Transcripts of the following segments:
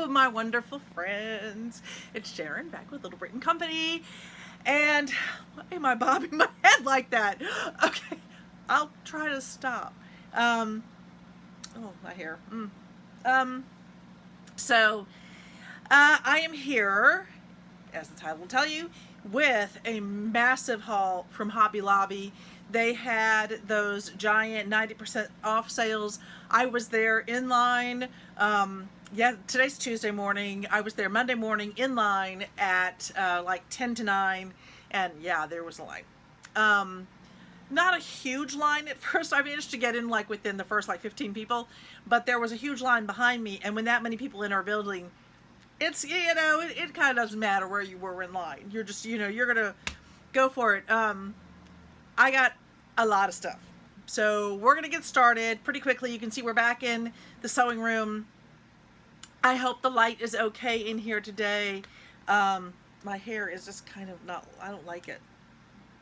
my wonderful friends. It's Sharon back with Little Britain Company. And why am I bobbing my head like that? Okay, I'll try to stop. Oh, my hair. So, I am here, as the title will tell you, with a massive haul from Hobby Lobby. They had those giant 90% off sales. I was there in line. Today's Tuesday morning. I was there Monday morning in line at like 10 to 9. And yeah, there was a line. Not a huge line at first. I managed to get in like within the first like 15 people. But there was a huge line behind me. And when that many people in our building, it's, it kind of doesn't matter where you were in line. You're just, you're going to go for it. I got a lot of stuff. So we're going to get started pretty quickly. You can see we're back in the sewing room. I hope the light is okay in here today. My hair is just kind of not, I don't like it.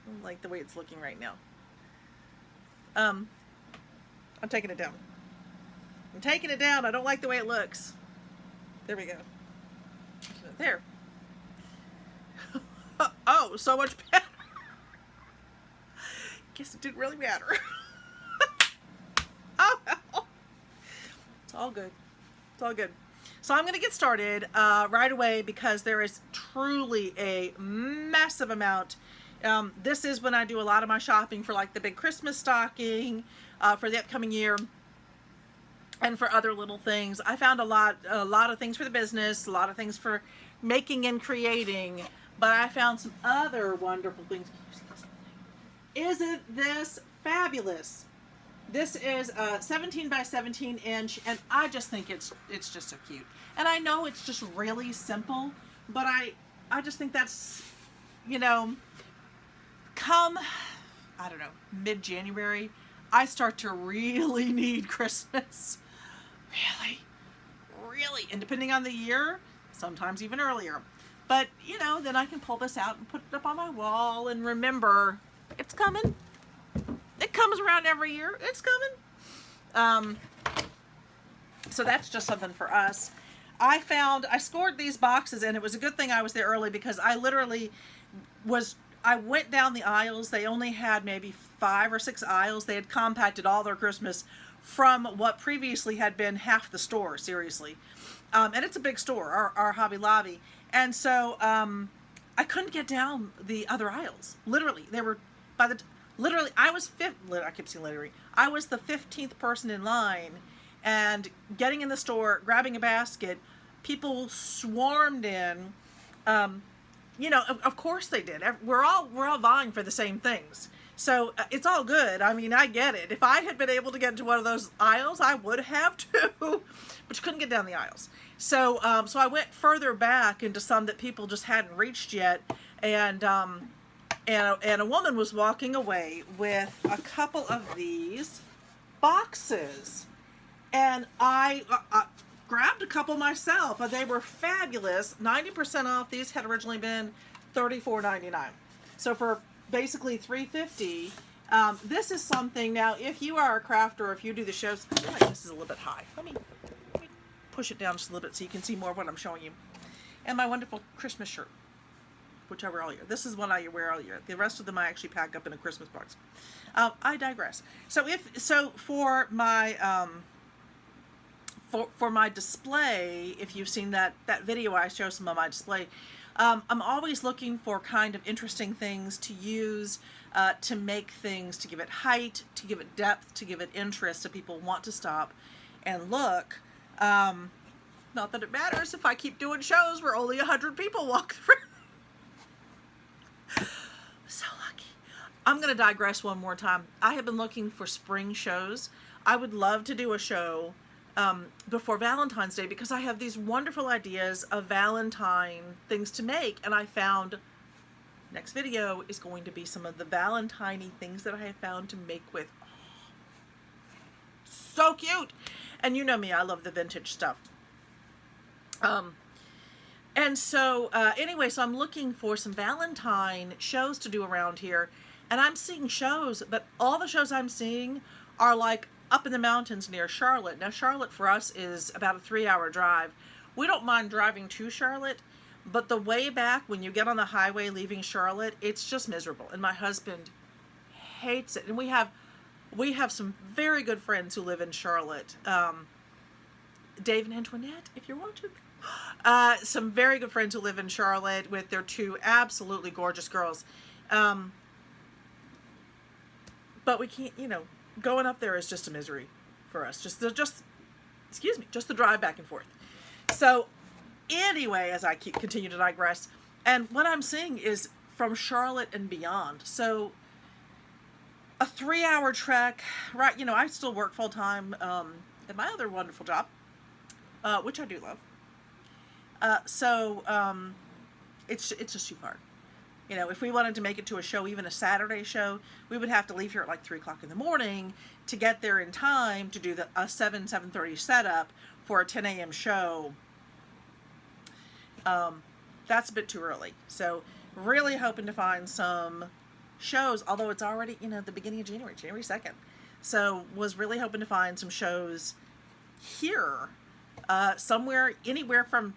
I don't like the way it's looking right now. I'm taking it down. I'm taking it down. I don't like the way it looks. There we go. There. Oh, so much better. Guess it didn't really matter. Oh well. It's all good. It's all good. So I'm going to get started right away because there is truly a massive amount. This is when I do a lot of my shopping for like the big Christmas stocking for the upcoming year and for other little things. I found a lot of things for the business, a lot of things for making and creating, but I found some other wonderful things. Isn't this fabulous? This is a 17 by 17 inch, and I just think it's just so cute. And I know it's just really simple, but I just think that's, come, I don't know, mid-January, I start to really need Christmas. Really. And depending on the year, sometimes even earlier. But, then I can pull this out and put it up on my wall and remember, it's coming. It comes around every year. It's coming. So that's just something for us. I scored these boxes, and it was a good thing I was there early because I went down the aisles. They only had maybe 5 or 6 aisles. They had compacted all their Christmas from what previously had been half the store, seriously. And it's a big store, our Hobby Lobby. And so I couldn't get down the other aisles. Literally, they were I was I was the 15th person in line, and getting in the store, grabbing a basket, people swarmed in. Of course they did. We're all vying for the same things. So it's all good. I mean, I get it. If I had been able to get into one of those aisles, I would have too, but you couldn't get down the aisles. So so I went further back into some that people just hadn't reached yet, and a woman was walking away with a couple of these boxes, and I grabbed a couple myself. They were fabulous. 90% off. These had originally been $34.99. So for basically $3.50. This is something. Now, if you are a crafter, or if you do the shows, I feel like this is a little bit high. Let me push it down just a little bit so you can see more of what I'm showing you. And my wonderful Christmas shirt, which I wear all year. This is one I wear all year. The rest of them I actually pack up in a Christmas box. I digress. So for my for my display, if you've seen that video, I show some of my display. I'm always looking for kind of interesting things to use to make things, to give it height, to give it depth, to give it interest, so people want to stop and look. Not that it matters if I keep doing shows where only 100 people walk through. So lucky. I'm going to digress one more time. I have been looking for spring shows. I would love to do a show before Valentine's Day because I have these wonderful ideas of Valentine things to make, and I found next video is going to be some of the Valentine-y things that I have found to make with. Oh, so cute. And you know me, I love the vintage stuff. And so anyway, so I'm looking for some Valentine shows to do around here, and I'm seeing shows, but all the shows I'm seeing are like up in the mountains near Charlotte. Now, Charlotte for us is about a 3-hour drive. We don't mind driving to Charlotte, but the way back when you get on the highway leaving Charlotte, it's just miserable. And my husband hates it. And we have some very good friends who live in Charlotte. Dave and Antoinette, if you're watching. Some very good friends who live in Charlotte with their two absolutely gorgeous girls. But we can't, going up there is just a misery for us. Just the drive back and forth. So anyway, as I continue to digress, and what I'm seeing is from Charlotte and beyond. So a 3-hour trek, right? I still work full time at my other wonderful job, which I do love. So it's just too far. If we wanted to make it to a show, even a Saturday show, we would have to leave here at like 3 o'clock in the morning to get there in time to do a 7:30 setup for a 10 a.m. show. That's a bit too early. So really hoping to find some shows, although it's already, the beginning of January 2nd. So was really hoping to find some shows here, somewhere, anywhere from,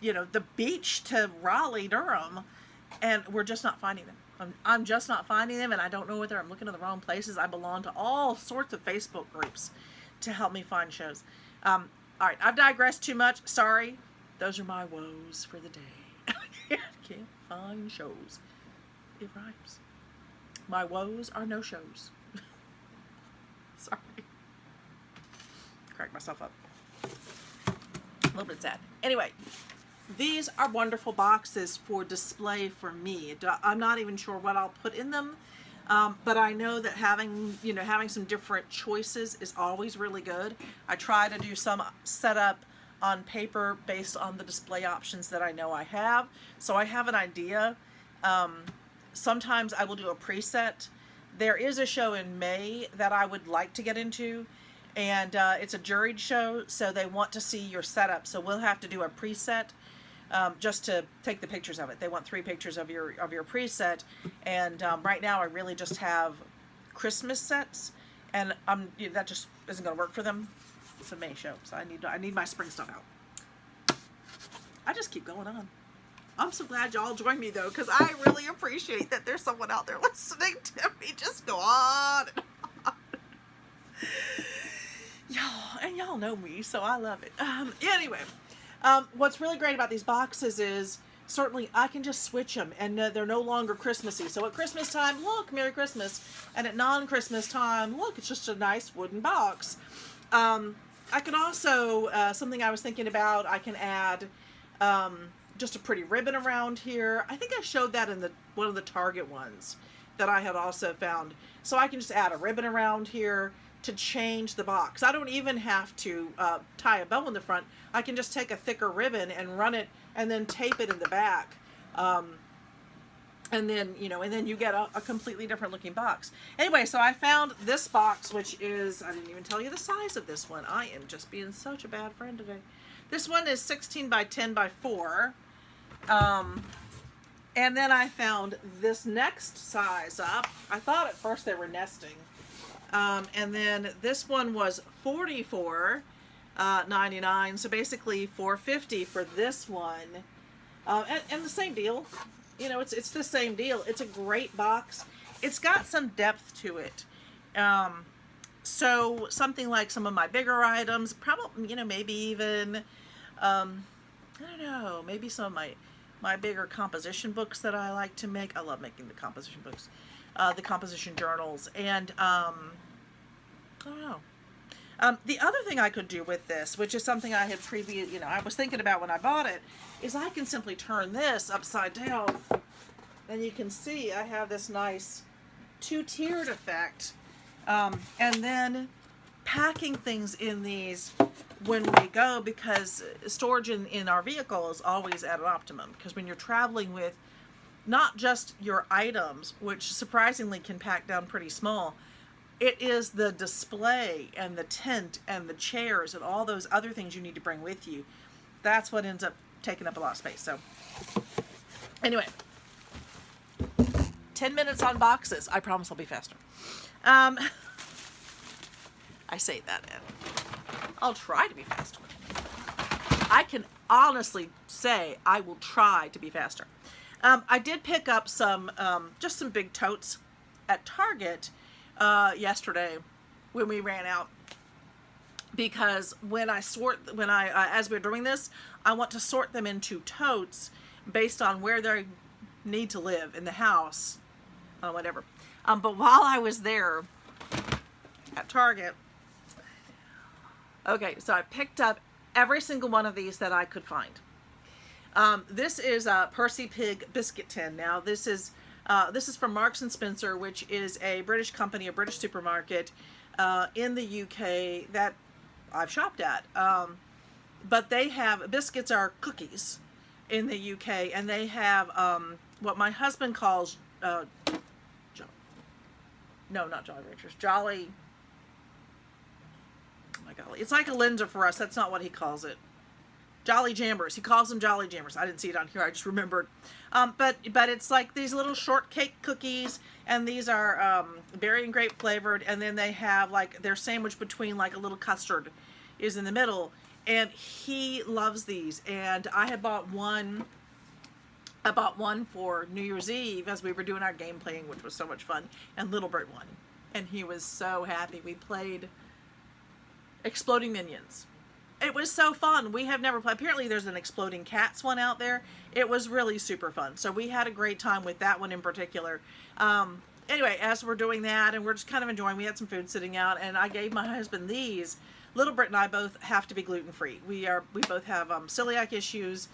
the beach to Raleigh, Durham, and we're just not finding them. I'm just not finding them, and I don't know whether I'm looking in the wrong places. I belong to all sorts of Facebook groups to help me find shows. All right, I've digressed too much. Sorry. Those are my woes for the day. I can't find shows. It rhymes. My woes are no shows. Sorry. Crack myself up. A little bit sad. Anyway, these are wonderful boxes for display for me. I'm not even sure what I'll put in them, but I know that having some different choices is always really good. I try to do some setup on paper based on the display options that I know I have, so I have an idea. Sometimes I will do a preset. There is a show in May that I would like to get into, and it's a juried show, so they want to see your setup, so we'll have to do a preset just to take the pictures of it. They want 3 pictures of your preset, and right now I really just have Christmas sets, and that just isn't going to work for them. It's a May show, so I need my spring stuff out. I just keep going on. I'm so glad y'all joined me though, because I really appreciate that there's someone out there listening to me just go on and on. Y'all know me, so I love it. Anyway, what's really great about these boxes is certainly I can just switch them, and they're no longer Christmassy. So at Christmas time, look, Merry Christmas, and at non-Christmas time, look, it's just a nice wooden box. I can also, something I was thinking about, I can add just a pretty ribbon around here. I think I showed that in one of the Target ones that I had also found. So I can just add a ribbon around here to change the box. I don't even have to tie a bow in the front. I can just take a thicker ribbon and run it and then tape it in the back. And then, you get a completely different looking box. Anyway, so I found this box, which is, I didn't even tell you the size of this one. I am just being such a bad friend today. This one is 16 by 10 by 4. And then I found this next size up. I thought at first they were nesting. And then this one was $44.99. So basically $4.50 for this one. And the same deal. It's the same deal. It's a great box. It's got some depth to it. So something like some of my bigger items, probably, maybe even, I don't know, maybe some of my bigger composition books that I like to make. I love making the composition books, the composition journals, and, I don't know. The other thing I could do with this, which is something I had I was thinking about when I bought it, is I can simply turn this upside down, and you can see I have this nice 2-tiered effect, and then packing things in these when we go, because storage in our vehicle is always at an optimum, because when you're traveling with not just your items, which surprisingly can pack down pretty small, it is the display and the tent and the chairs and all those other things you need to bring with you. That's what ends up taking up a lot of space. So anyway, 10 minutes on boxes. I promise I'll be faster. I say that, and I'll try to be faster. I can honestly say I will try to be faster. I did pick up some, just some big totes at Target yesterday when we ran out, because when I as we're doing this, I want to sort them into totes based on where they need to live in the house, whatever. But while I was there at Target, okay, so I picked up every single one of these that I could find. This is a Percy Pig biscuit tin. Now this is from Marks and Spencer, which is a British company, a British supermarket in the UK that I've shopped at. But they have, biscuits are cookies in the UK, and they have what my husband calls no, not Jolly Ranchers, Jolly. Oh my golly, it's like a Linda for us. That's not what he calls it. Jolly Jambers. He calls them Jolly Jambers. I didn't see it on here. I just remembered. But it's like these little shortcake cookies, and these are berry and grape flavored, and then they have like they're sandwiched between like a little custard is in the middle, and he loves these. And I had bought one. I bought one for New Year's Eve as we were doing our game playing, which was so much fun, and Little Bird won, and he was so happy. We played Exploding Minions. It was so fun. We have never played. Apparently there's an Exploding Cats one out there. It was really super fun. So we had a great time with that one in particular. Anyway, as we're doing that and we're just kind of enjoying, we had some food sitting out, and I gave my husband these. Little Brit and I both have to be gluten-free. We both have celiac issues.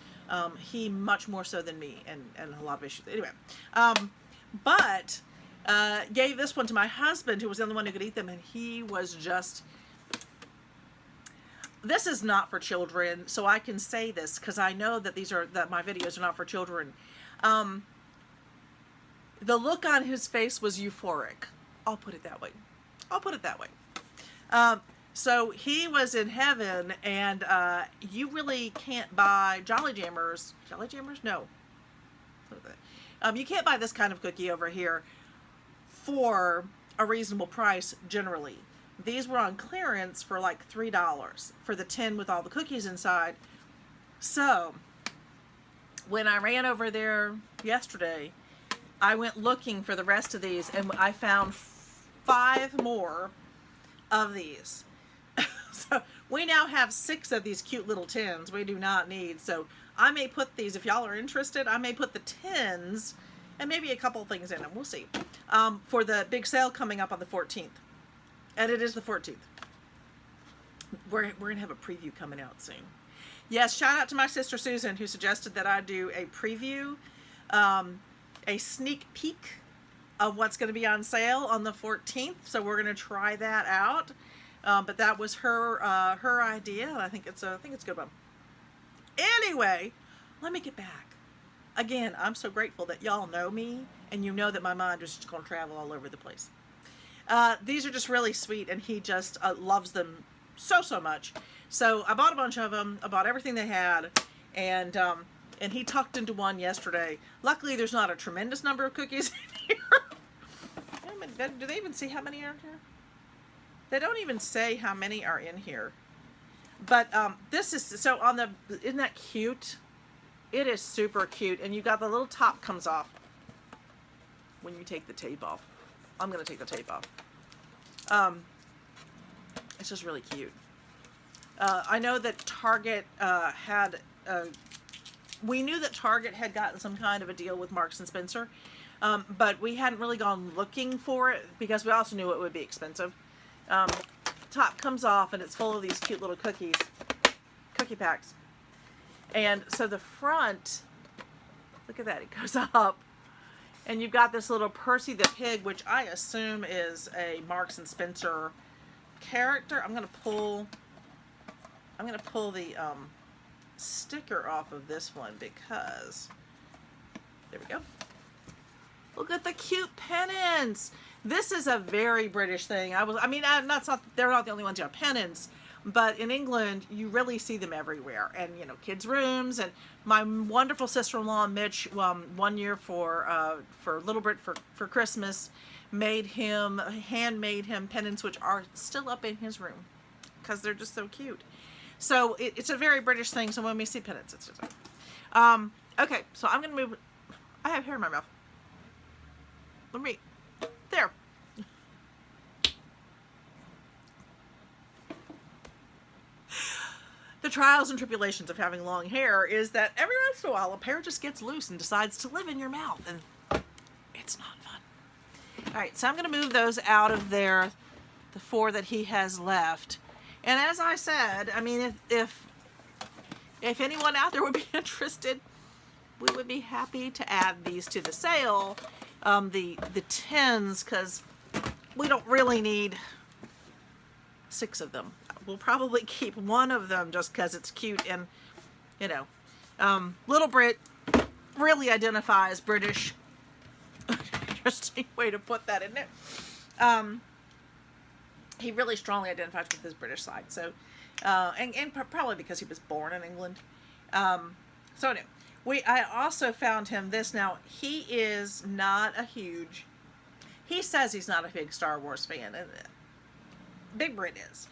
He much more so than me, and a lot of issues. Anyway, but gave this one to my husband, who was the only one who could eat them, and he was just... This is not for children, so I can say this because I know that my videos are not for children. The look on his face was euphoric. I'll put it that way. So he was in heaven, and you really can't buy Jolly Jammers. Jolly Jammers? No. You can't buy this kind of cookie over here for a reasonable price generally. These were on clearance for like $3 for the tin with all the cookies inside. So when I ran over there yesterday, I went looking for the rest of these, and I found 5 more of these. So we now have 6 of these cute little tins we do not need. So I may put these, if y'all are interested, I may put the tins and maybe a couple things in them. We'll see. For the big sale coming up on the 14th. And it is the 14th. We're going to have a preview coming out soon. Yes, shout out to my sister Susan, who suggested that I do a preview, a sneak peek of what's going to be on sale on the 14th. So we're going to try that out. But that was her idea, and I think it's a good one. Anyway, let me get back. Again, I'm so grateful that y'all know me, and you know that my mind is just going to travel all over the place. These are just really sweet, and he just loves them so much. So I bought a bunch of them. I bought everything they had, and he tucked into one yesterday. Luckily, there's not a tremendous number of cookies in here. Do they even see how many are in here? They don't even say how many are in here. But this is, so on the, isn't that cute? It is super cute, and you got the little top comes off when you take the tape off. I'm going to take the tape off. It's just really cute. I know that Target we knew that Target had gotten some kind of a deal with Marks and Spencer, but we hadn't really gone looking for it because we also knew it would be expensive. Top comes off, and it's full of these cute little cookie packs. And so the front, look at that, it goes up. And you've got this little Percy the Pig, which I assume is a Marks and Spencer character. I'm gonna pull the sticker off of this one because there we go. Look at the cute pennants. This is a very British thing. They're not the only ones who have pennants, but in England you really see them everywhere, and kids' rooms. And my wonderful sister-in-law Mitch, one year for Little Brit for Christmas, handmade him pennants, which are still up in his room because they're just so cute. So it's a very British thing. So when we see pennants, it's just okay. So I'm gonna move. I have hair in my mouth. Let me there. The trials and tribulations of having long hair is that every once in a while a hair just gets loose and decides to live in your mouth, and it's not fun. All right, so I'm going to move those out of there, the 4 that he has left. And as I said, I mean, if anyone out there would be interested, we would be happy to add these to the sale, the tins, because we don't really need 6 of them. We'll probably keep 1 of them just because it's cute, and you know, Little Brit really identifies British. Interesting way to put that in there. He really strongly identifies with his British side. So, and probably because he was born in England. So anyway, I also found him this. Now he is not a huge. He says he's not a big Star Wars fan, and Big Brit is.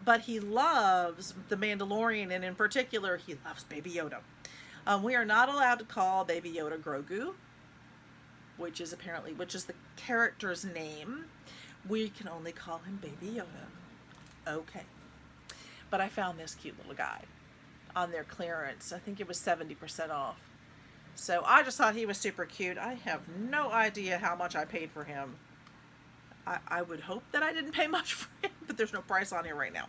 But he loves The Mandalorian, and in particular, he loves Baby Yoda. We are not allowed to call Baby Yoda Grogu, which is the character's name. We can only call him Baby Yoda. Okay. But I found this cute little guy on their clearance. I think it was 70% off. So I just thought he was super cute. I have no idea how much I paid for him. I would hope that I didn't pay much for him, but there's no price on here right now.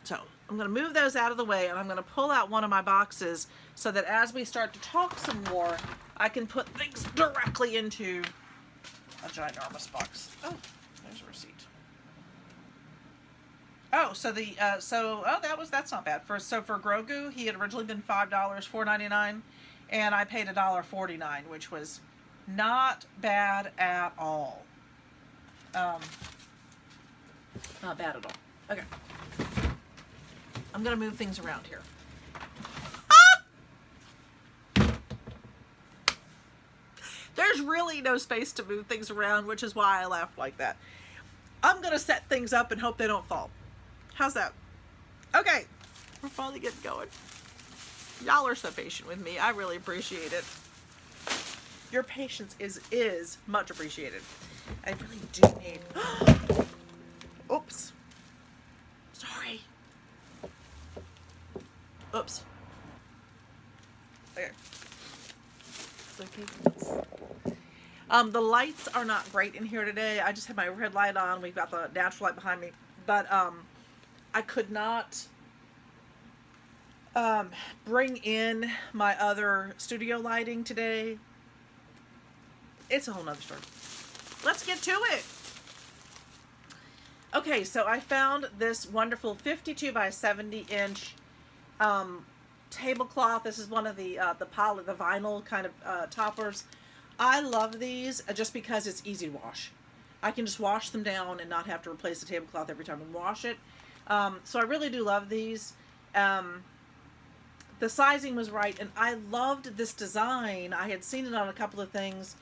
So I'm going to move those out of the way, and I'm going to pull out one of my boxes so that as we start to talk some more, I can put things directly into a ginormous box. Oh, there's a receipt. Oh, so that's not bad. For Grogu, he had originally been $5, $4.99, and I paid $1.49, which was not bad at all. Not bad at all. Okay. I'm going to move things around here. Ah! There's really no space to move things around, which is why I laughed like that. I'm going to set things up and hope they don't fall. How's that? Okay. We're finally getting going. Y'all are so patient with me. I really appreciate it. Your patience is much appreciated. I really do need... Oops. Sorry. Oops. Okay. It's okay. The lights are not great in here today. I just have my overhead light on. We've got the natural light behind me. But I could not bring in my other studio lighting today. It's a whole nother story. Let's get to it. Okay, so I found this wonderful 52 by 70 inch tablecloth. This is one of the vinyl kind of toppers. I love these just because it's easy to wash. I can just wash them down and not have to replace the tablecloth every time I wash it. So I really do love these. The sizing was right, and I loved this design. I had seen it on a couple of things,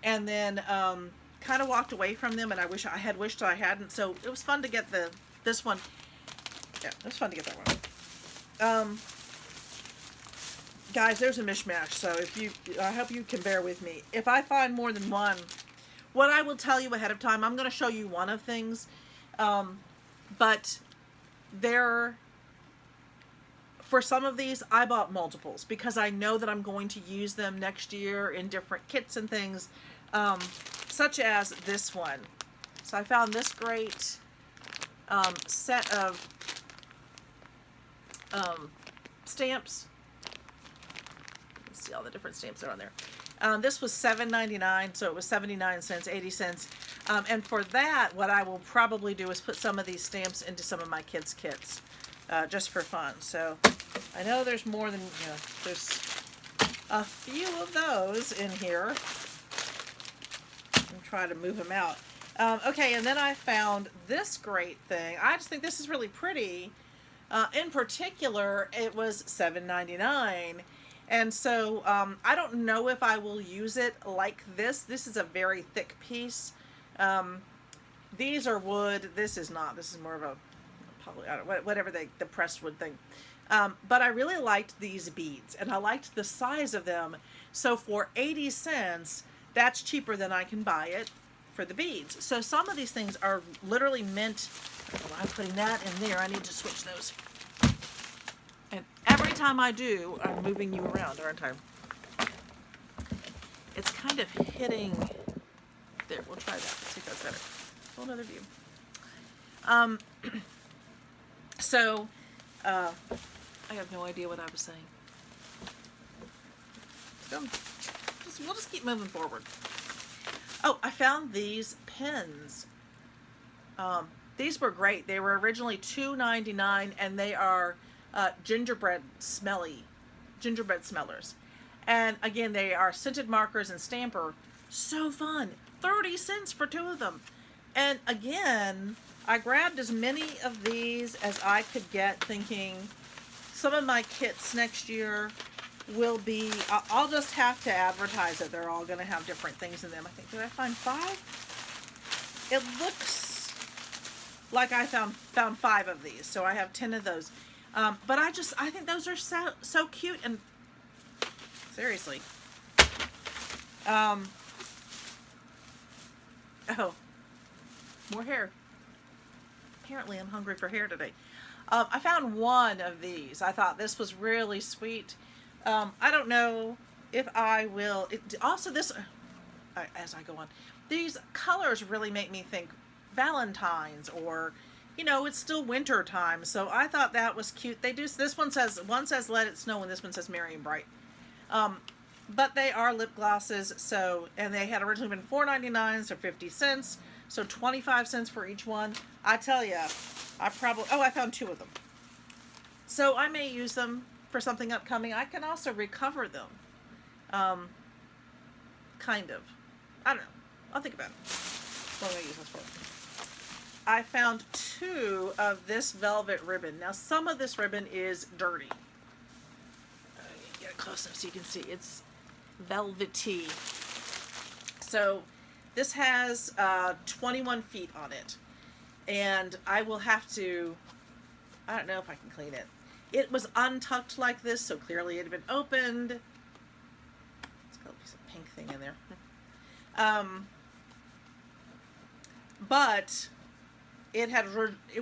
and then kind of walked away from them, and I wished I hadn't. So it was fun to get this one. Yeah, it was fun to get that one. Guys, there's a mishmash, so I hope you can bear with me. If I find more than one, what I will tell you ahead of time, I'm going to show you one of things, but for some of these, I bought multiples because I know that I'm going to use them next year in different kits and things, such as this one. So I found this great set of stamps. Let's see all the different stamps that are on there. This was $7.99, so it was 79 cents, 80 cents. And for that, what I will probably do is put some of these stamps into some of my kids' kits, just for fun. So I know there's more than, there's a few of those in here. I'm trying to move them out. Okay, and then I found this great thing. I just think this is really pretty. In particular, it was $7.99. And so I don't know if I will use it like this. This is a very thick piece. These are wood. This is not. This is more of a I don't, whatever the pressed wood thing. But I really liked these beads, and I liked the size of them. So for 80 cents, that's cheaper than I can buy it for the beads. So some of these things are literally meant. Oh, I'm putting that in there. I need to switch those. And every time I do, I'm moving you around, aren't I? It's kind of hitting. There, we'll try that. Let's see if that's better. Whole another view. So, I have no idea what I was saying. We'll just keep moving forward. Oh, I found these pens. These were great. They were originally $2.99, and they are gingerbread smellers. And again, they are scented markers and stamper. So fun. 30 cents for 2 of them. And again, I grabbed as many of these as I could get, thinking some of my kits next year will be, I'll just have to advertise it. They're all going to have different things in them. I think, did I find 5? It looks like I found 5 of these, so I have 10 of those. But I think those are so cute, and seriously. Oh, more hair. Apparently I'm hungry for hair today. I found one of these. I thought this was really sweet. I don't know if I will. Also, this, as I go on, these colors really make me think Valentine's, or, you know, it's still winter time. So I thought that was cute. They do. This one says Let It Snow, and this one says Merry and Bright. But they are lip glosses. So, and they had originally been $4.99, so 50 cents. So 25 cents for each one. I tell you, I found 2 of them. So I may use them for something upcoming. I can also recover them. Kind of. I don't know. I'll think about it. What am I use this for? I found 2 of this velvet ribbon. Now, some of this ribbon is dirty. Get it close enough so you can see. It's velvety. So this has 21 feet on it, and I will have to, I don't know if I can clean it. It was untucked like this, so clearly it had been opened. It's got a piece of pink thing in there. But it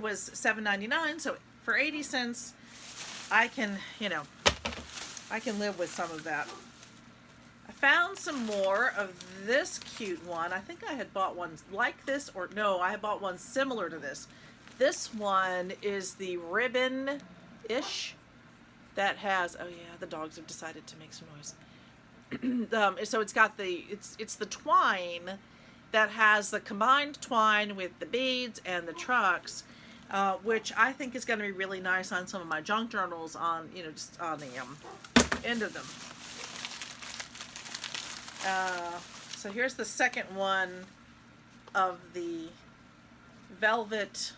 was $7.99, so for 80 cents, I can live with some of that. I found some more of this cute one. I think I had bought one like this, or no, I had bought one similar to this. This one is the ribbon-ish that has, oh yeah, the dogs have decided to make some noise. So it's got it's the twine that has the combined twine with the beads and the trucks, which I think is going to be really nice on some of my junk journals, on, you know, just on the end of them. So here's the second one of the velvet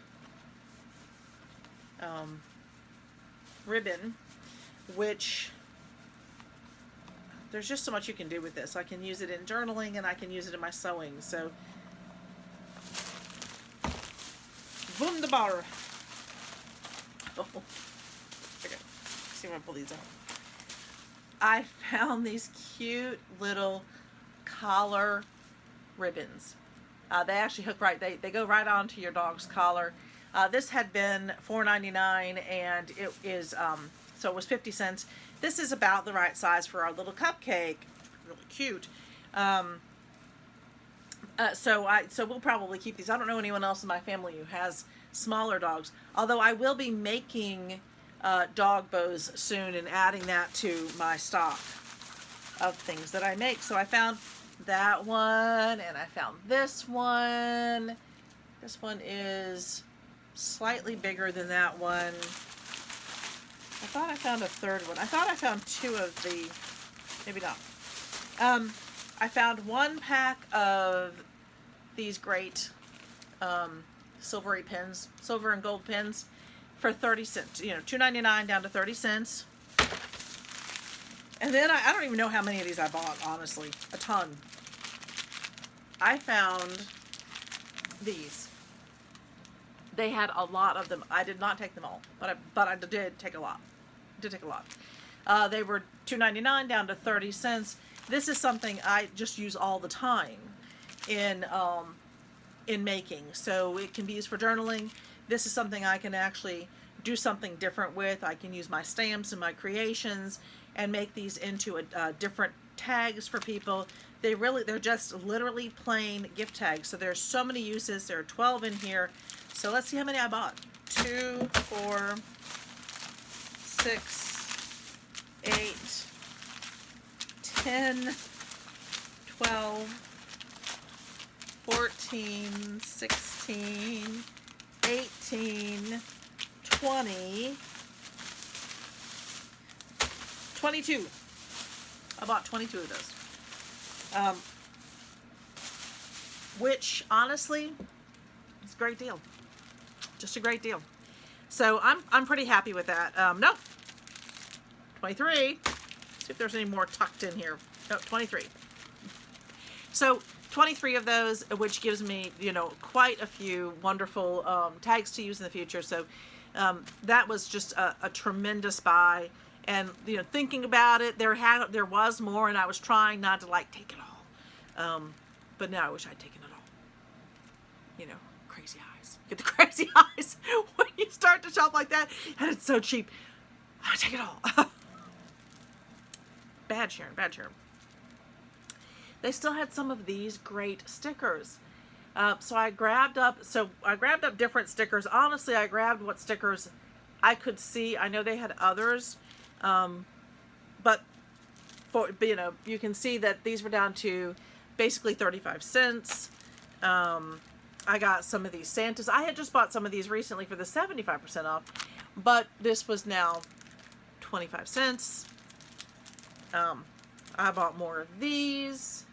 ribbon, which there's just so much you can do with this. I can use it in journaling, and I can use it in my sewing. So, wunderbar. Oh, okay. See if I pull these out. I found these cute little collar ribbons. They actually hook right. They go right onto your dog's collar. This had been $4.99, and it is so it was 50 cents. This is about the right size for our little cupcake. Really cute. So we'll probably keep these. I don't know anyone else in my family who has smaller dogs. Although I will be making dog bows soon and adding that to my stock of things that I make. So I found that one, and I found this one. This one is slightly bigger than that one. I thought I found a third one. I thought I found 2 of the, maybe not. I found 1 pack of these great silvery pens, silver and gold pens, for 30 cents. You know, $2.99 down to 30 cents. And then I don't even know how many of these I bought, honestly. A ton. I found these. They had a lot of them. I did not take them all, but I did take a lot. Did take a lot. They were $2.99 down to 30 cents. This is something I just use all the time in making. So it can be used for journaling. This is something I can actually do something different with. I can use my stamps and my creations and make these into a different tags for people. They're just literally plain gift tags. So there's so many uses. There are 12 in here. So let's see how many I bought. 2, 4, 6, 8, 10, 12, 14, 16, 18, 20, 22. I bought 22 of those. Which honestly, it's a great deal. Just a great deal. So I'm pretty happy with that. No, 23. See if there's any more tucked in here. No, 23. So 23 of those, which gives me, quite a few wonderful tags to use in the future. So that was just a tremendous buy. And thinking about it, there was more, and I was trying not to take it all. But now I wish I'd taken it all. Crazy eyes. Get the crazy eyes when you start to shop like that, and it's so cheap. I take it all. Bad Sharon, bad Sharon. They still had some of these great stickers. So I grabbed up different stickers. Honestly, I grabbed what stickers I could see. I know they had others. But you can see that these were down to basically 35 cents. I got some of these Santas. I had just bought some of these recently for the 75% off, but this was now 25 cents. I bought more of these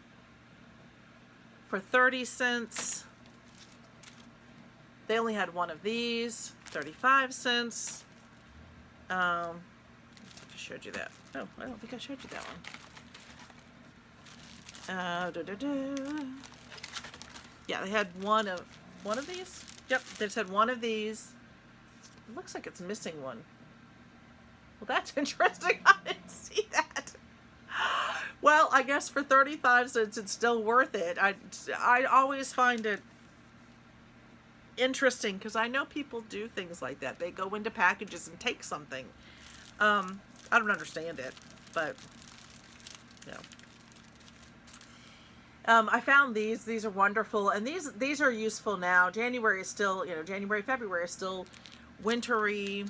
for 30 cents. They only had one of these, 35 cents. I showed you that. Oh, I don't think I showed you that one. Yeah, they had one of these. Yep, they just had one of these. It looks like it's missing one. Well, that's interesting. I didn't see that. Well, I guess for 35 cents, it's still worth it. I always find it interesting because I know people do things like that. They go into packages and take something. I don't understand it, but I found these. These are wonderful, and these are useful now. January is still, January, February is still wintry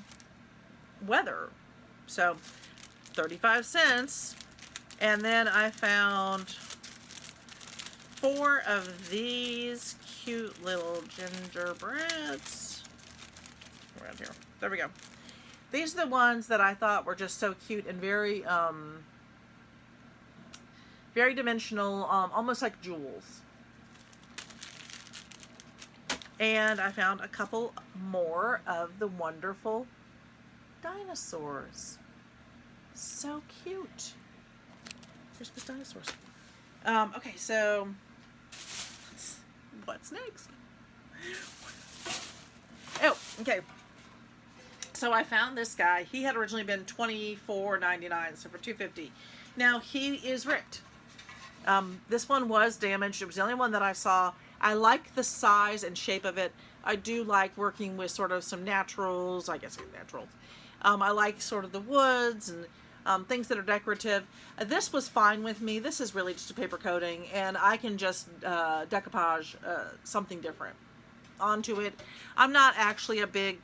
weather. So 35 cents. And then I found 4 of these cute little gingerbreads. Around here. There we go. These are the ones that I thought were just so cute and very, very dimensional, almost like jewels. And I found a couple more of the wonderful dinosaurs. So cute. Here's the dinosaurs. Okay, so what's next? Oh, okay. So I found this guy. He had originally been $24.99, so for $2.50. Now he is ripped. This one was damaged. It was the only one that I saw. I like the size and shape of it. I do like working with sort of some naturals. I guess naturals. I like sort of the woods and things that are decorative. This was fine with me. This is really just a paper coating, and I can just decoupage something different onto it. I'm not actually a big,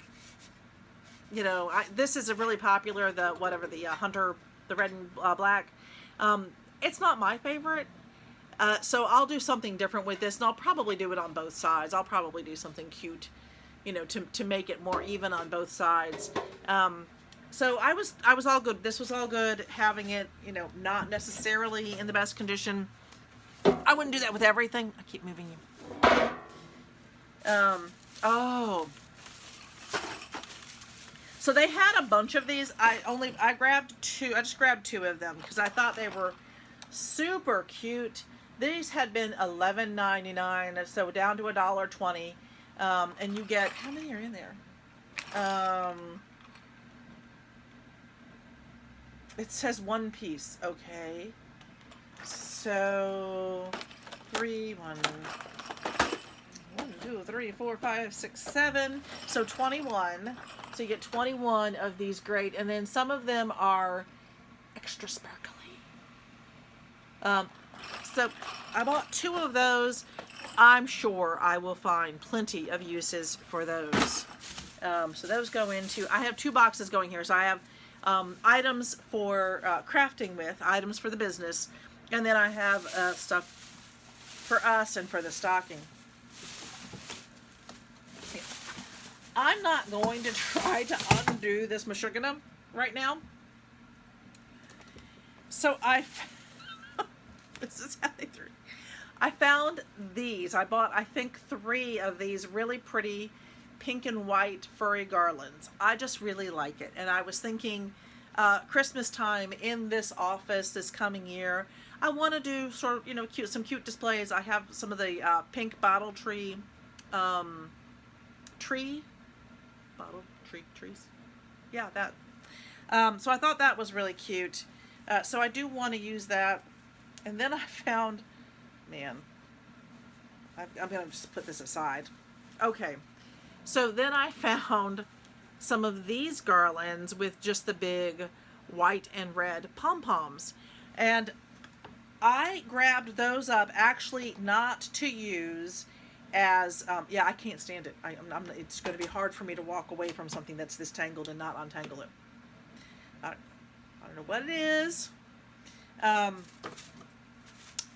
this is a really popular, the Hunter, the red and black. It's not my favorite, so I'll do something different with this, and I'll probably do it on both sides. I'll probably do something cute, to make it more even on both sides. So I was all good. This was all good. Having it, not necessarily in the best condition. I wouldn't do that with everything. I keep moving you. So they had a bunch of these. I just grabbed 2 of them because I thought they were super cute. These had been $11.99, so down to $1.20. And you get, how many are in there? It says one piece. Okay. So, 2, 3, 4, 5, 6, 7. So 21. So you get 21 of these great. And then some of them are extra sparkly. So I bought 2 of those. I'm sure I will find plenty of uses for those. So those go into, I have 2 boxes going here. So I have items for crafting with, items for the business, and then I have stuff for us and for the stocking. I'm not going to try to undo this mashugana right now. So this is how they threw. I found these. I bought, I think, 3 of these really pretty pink and white furry garlands. I just really like it. And I was thinking Christmas time in this office this coming year, I want to do sort of, some cute displays. I have some of the pink bottle trees. Yeah, that. So I thought that was really cute. So I do want to use that. And then I found, man, I'm going to just put this aside. Okay. So then I found some of these garlands with just the big white and red pom-poms. And I grabbed those up, actually not to use as, yeah, I can't stand it. It's going to be hard for me to walk away from something that's this tangled and not untangle it. I don't know what it is.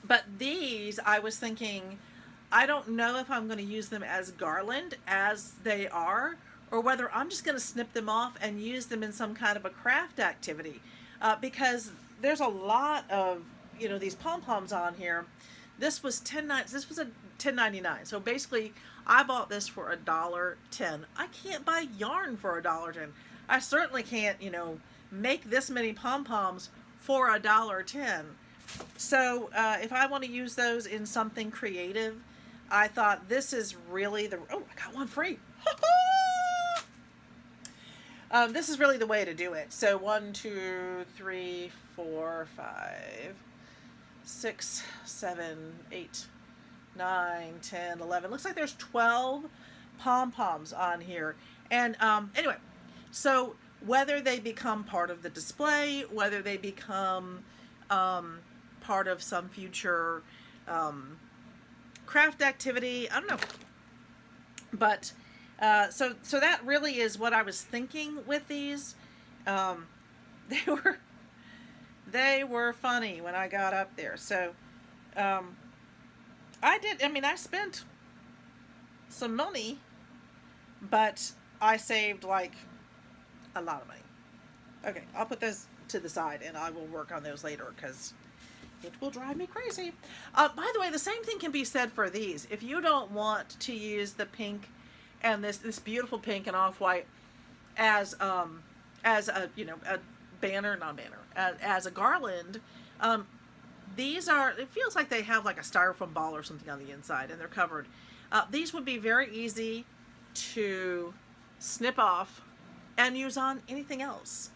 But these, I was thinking, I don't know if I'm going to use them as garland as they are, or whether I'm just going to snip them off and use them in some kind of a craft activity. Because there's a lot of, these pom-poms on here. This was a $10.99. So basically, I bought this for $1.10. I can't buy yarn for $1.10. I certainly can't, make this many pom-poms for $1.10. So if I want to use those in something creative, I thought this is really I got one free. This is really the way to do it. So 1, 2, 3, 4, 5, 6, 7, 8, 9, 10, 11. Looks like there's 12 pom-poms on here. And anyway, so whether they become part of the display, whether they become part of some future craft activity, I don't know. But so that really is what I was thinking with these. They were funny when I got up there. So I spent some money, but I saved like a lot of money. Okay, I'll put those to the side and I will work on those later because it will drive me crazy. By the way, the same thing can be said for these. If you don't want to use the pink and this beautiful pink and off-white as a a banner, not banner, as a garland, these are, it feels like they have like a styrofoam ball or something on the inside and they're covered. These would be very easy to snip off and use on anything else.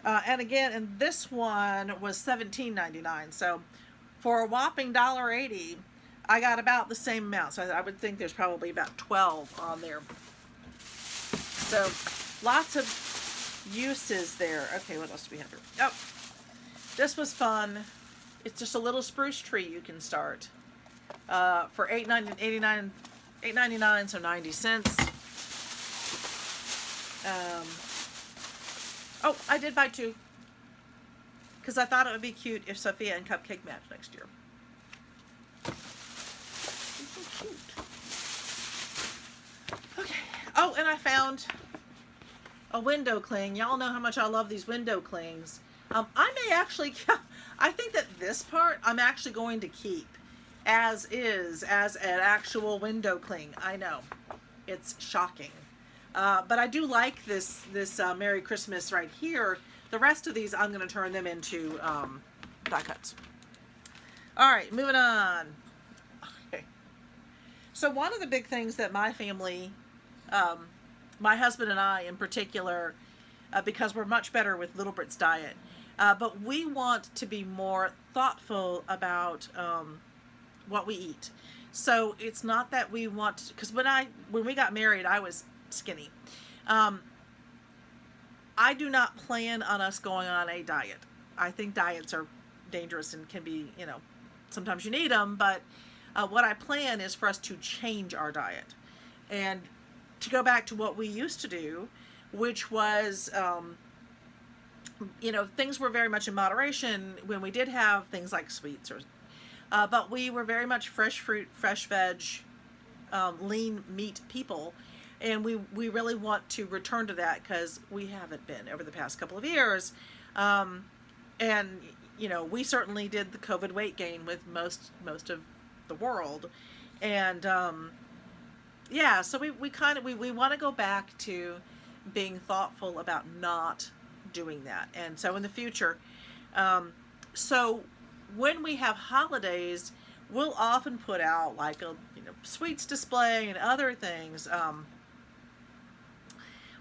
And again, and this one was $17.99. So for a whopping $1.80, I got about the same amount. So I would think there's probably about 12 on there. So lots of uses there. Okay, what else do we have here? Oh, this was fun. It's just a little spruce tree you can start for $8.99, so 90 cents. Oh, I did buy 2 because I thought it would be cute if Sophia and Cupcake match next year. They're so cute. Okay. Oh, and I found a window cling. Y'all know how much I love these window clings. I may actually, I think that this part I'm actually going to keep as is, as an actual window cling. I know, it's shocking. But I do like this Merry Christmas right here. The rest of these, I'm going to turn them into die cuts. All right, moving on. Okay. So one of the big things that my family, um, my husband and I in particular, because we're much better with Little Brit's diet, but we want to be more thoughtful about what we eat. So it's not that we want, because when we got married, I was skinny. Um, I do not plan on us going on a diet. I think diets are dangerous and can be, sometimes you need them, but what I plan is for us to change our diet and to go back to what we used to do, which was, things were very much in moderation when we did have things like sweets, but we were very much fresh fruit, fresh veg, lean meat people. And we really want to return to that because we haven't been over the past couple of years. And, we certainly did the COVID weight gain with most of the world. And, yeah, so we want to go back to being thoughtful about not doing that. And so in the future, so when we have holidays, we'll often put out like a, sweets display and other things.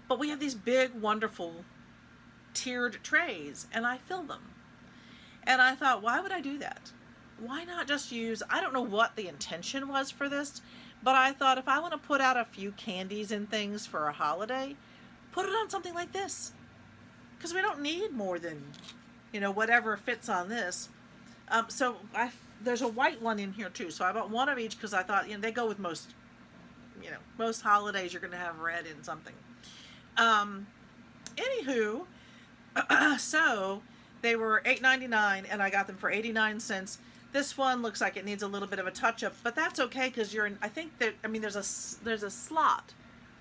But we have these big, wonderful tiered trays, and I fill them. And I thought, why would I do that? Why not just use, I don't know what the intention was for this, but I thought if I want to put out a few candies and things for a holiday, put it on something like this. Because we don't need more than, whatever fits on this. So there's a white one in here too. So I bought one of each because I thought, they go with most holidays you're going to have red in something. Anywho, so they were $8.99 and I got them for 89 cents. This one looks like it needs a little bit of a touch up, but that's okay because there's a slot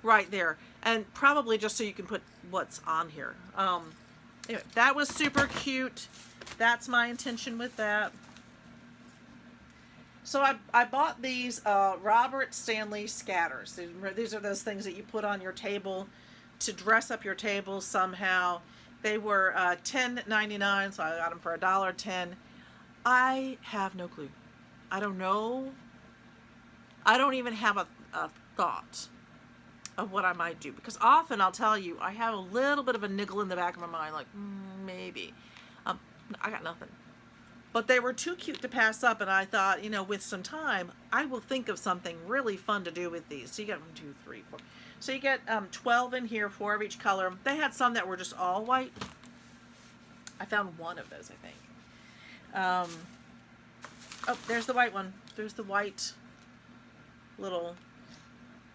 right there, and probably just so you can put what's on here. Anyway, that was super cute. That's my intention with that. So I bought these Robert Stanley scatters. These are those things that you put on your table to dress up your table somehow. They were $10.99, so I got them for $1.10. I have no clue. I don't know. I don't even have a thought of what I might do, because often I'll tell you I have a little bit of a niggle in the back of my mind, like maybe. I got nothing. But they were too cute to pass up, and I thought, with some time, I will think of something really fun to do with these. So you get 1, 2, 3, 4. So you get 12 in here, 4 of each color. They had some that were just all white. I found one of those, I think. Oh, there's the white one. There's the white little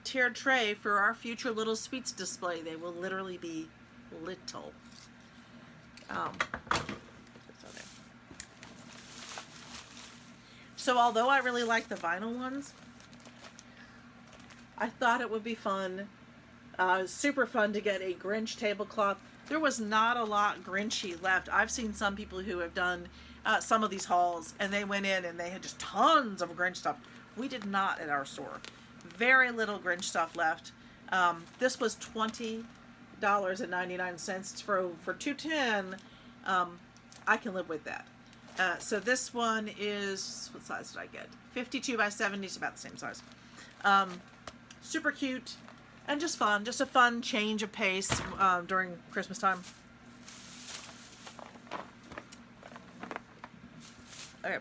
tiered tray for our future little sweets display. They will literally be little. So although I really like the vinyl ones, I thought it would be fun, super fun to get a Grinch tablecloth. There was not a lot Grinchy left. I've seen some people who have done some of these hauls, and they went in and they had just tons of Grinch stuff. We did not at our store. Very little Grinch stuff left. This was $20.99 for $2.10. I can live with that. So this one is, what size did I get? 52 by 70, it's about the same size. Super cute and just fun. Just a fun change of pace during Christmas time. Okay,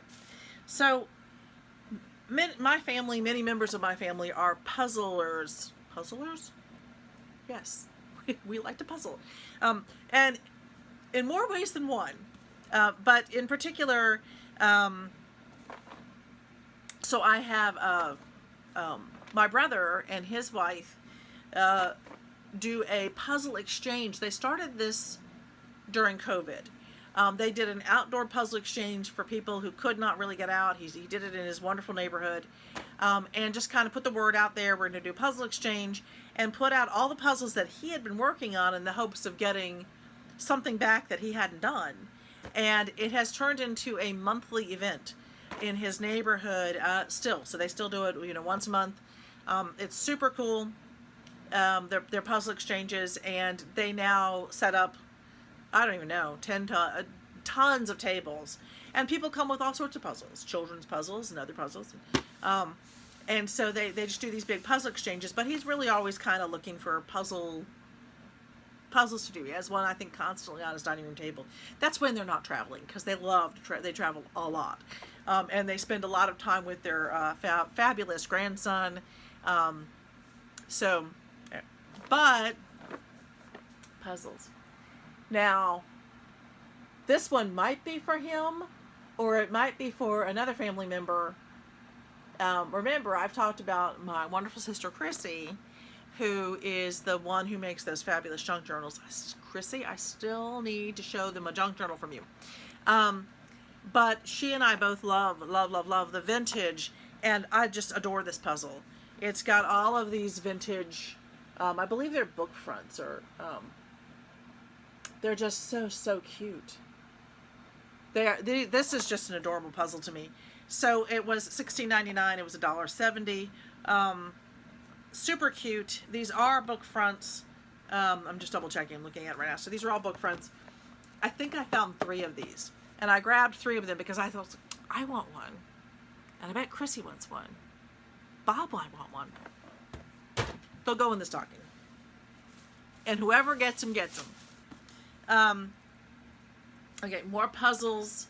so many members of my family are puzzlers. Puzzlers? Yes, we like to puzzle. And in more ways than one. But in particular, so I have my brother and his wife do a puzzle exchange. They started this during COVID. They did an outdoor puzzle exchange for people who could not really get out. He did it in his wonderful neighborhood, and just kind of put the word out there. We're going to do a puzzle exchange, and put out all the puzzles that he had been working on in the hopes of getting something back that he hadn't done. And it has turned into a monthly event in his neighborhood still. So they still do it, once a month. It's super cool. They're puzzle exchanges, and they now set up, I don't even know, tons of tables. And people come with all sorts of puzzles, children's puzzles and other puzzles. And so they just do these big puzzle exchanges, but he's really always kind of looking for puzzles to do. He has one, I think, constantly on his dining room table. That's when they're not traveling, because they love to they travel a lot. And they spend a lot of time with their fabulous grandson. So, but puzzles. Now, this one might be for him, or it might be for another family member. Remember, I've talked about my wonderful sister Chrissy, who is the one who makes those fabulous junk journals. Chrissy, I still need to show them a junk journal from you. But she and I both love the vintage, and I just adore this puzzle. It's got all of these vintage, I believe they're book fronts, or they're just so cute. This is just an adorable puzzle to me. So it was $16.99. It was $1.70. Super cute. These are book fronts. I'm just double checking. I'm looking at it right now. So these are all book fronts. I think I found 3 of these, and I grabbed 3 of them because I thought, I want one, and I bet Chrissy wants one. Bob might want one. They'll go in the stocking, and whoever gets them gets them. Okay, more puzzles.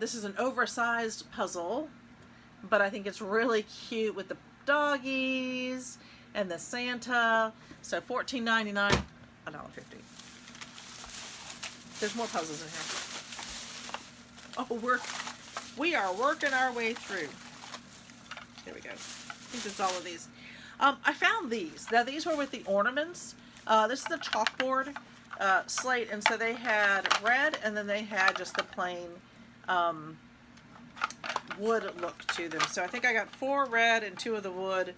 This is an oversized puzzle, but I think it's really cute with the doggies and the Santa. So $14.99, $1.50. There's more puzzles in here. Oh, we are working our way through. Here we go. I think it's all of these. I found these. Now, these were with the ornaments. This is a chalkboard slate, and so they had red, and then they had just the plain wood look to them. So I think I got 4 red and 2 of the wood.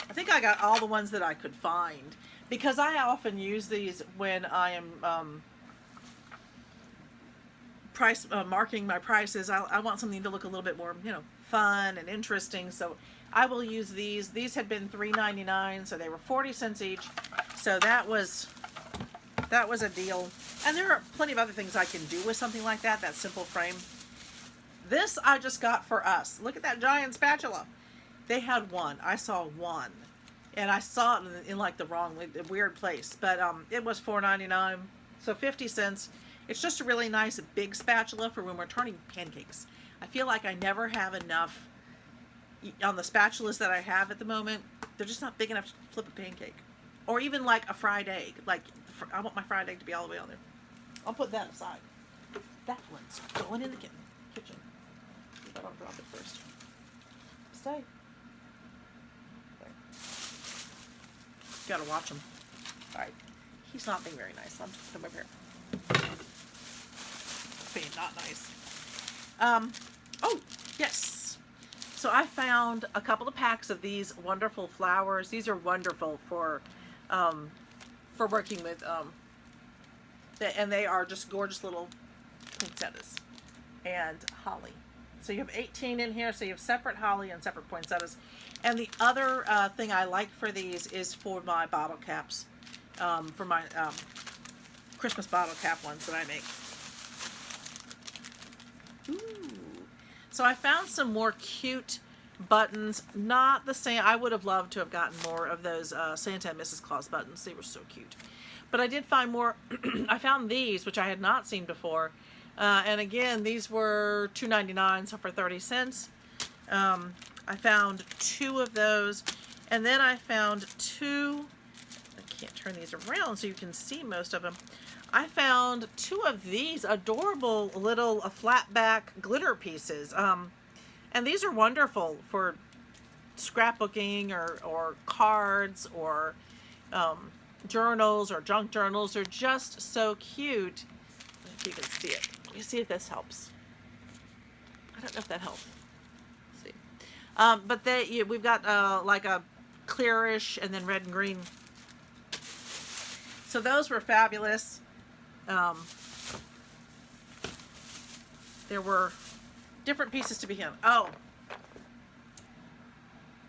I think I got all the ones that I could find, because I often use these when I am marking my prices. I want something to look a little bit more, fun and interesting. So I will use these. These had been $3.99, so they were 40 cents each. So that was a deal. And there are plenty of other things I can do with something like that simple frame. This I just got for us. Look at that giant spatula. They had one. I saw one. And I saw it in like the weird place. But it was $4.99. So 50 cents. It's just a really nice big spatula for when we're turning pancakes. I feel like I never have enough on the spatulas that I have at the moment. They're just not big enough to flip a pancake. Or even like a fried egg. Like, I want my fried egg to be all the way on there. I'll put that aside. That one's going in the kitchen. I don't drop it first. Stay. There. Gotta watch him. Alright. He's not being very nice. I'm just putting him over here. Being not nice. Oh, yes. So I found a couple of packs of these wonderful flowers. These are wonderful for working with, and they are just gorgeous little poinsettias and holly. So you have 18 in here, so you have separate holly and separate poinsettias. And the other thing I like for these is for my bottle caps, for my Christmas bottle cap ones that I make. Ooh. So I found some more cute buttons, not the same. I would have loved to have gotten more of those Santa and Mrs. Claus buttons. They were so cute. But I did find more. I found these, which I had not seen before. And again, these were $2.99, so for 30 cents. I found 2 of those. And then I found 2. I can't turn these around so you can see most of them. I found 2 of these adorable little flat back glitter pieces. And these are wonderful for scrapbooking or cards or journals or junk journals. They're just so cute. If you can see it. Let me see if this helps. I don't know if that helps. Let's see. But we've got like a clearish and then red and green. So those were fabulous. There were different pieces to be in. Oh.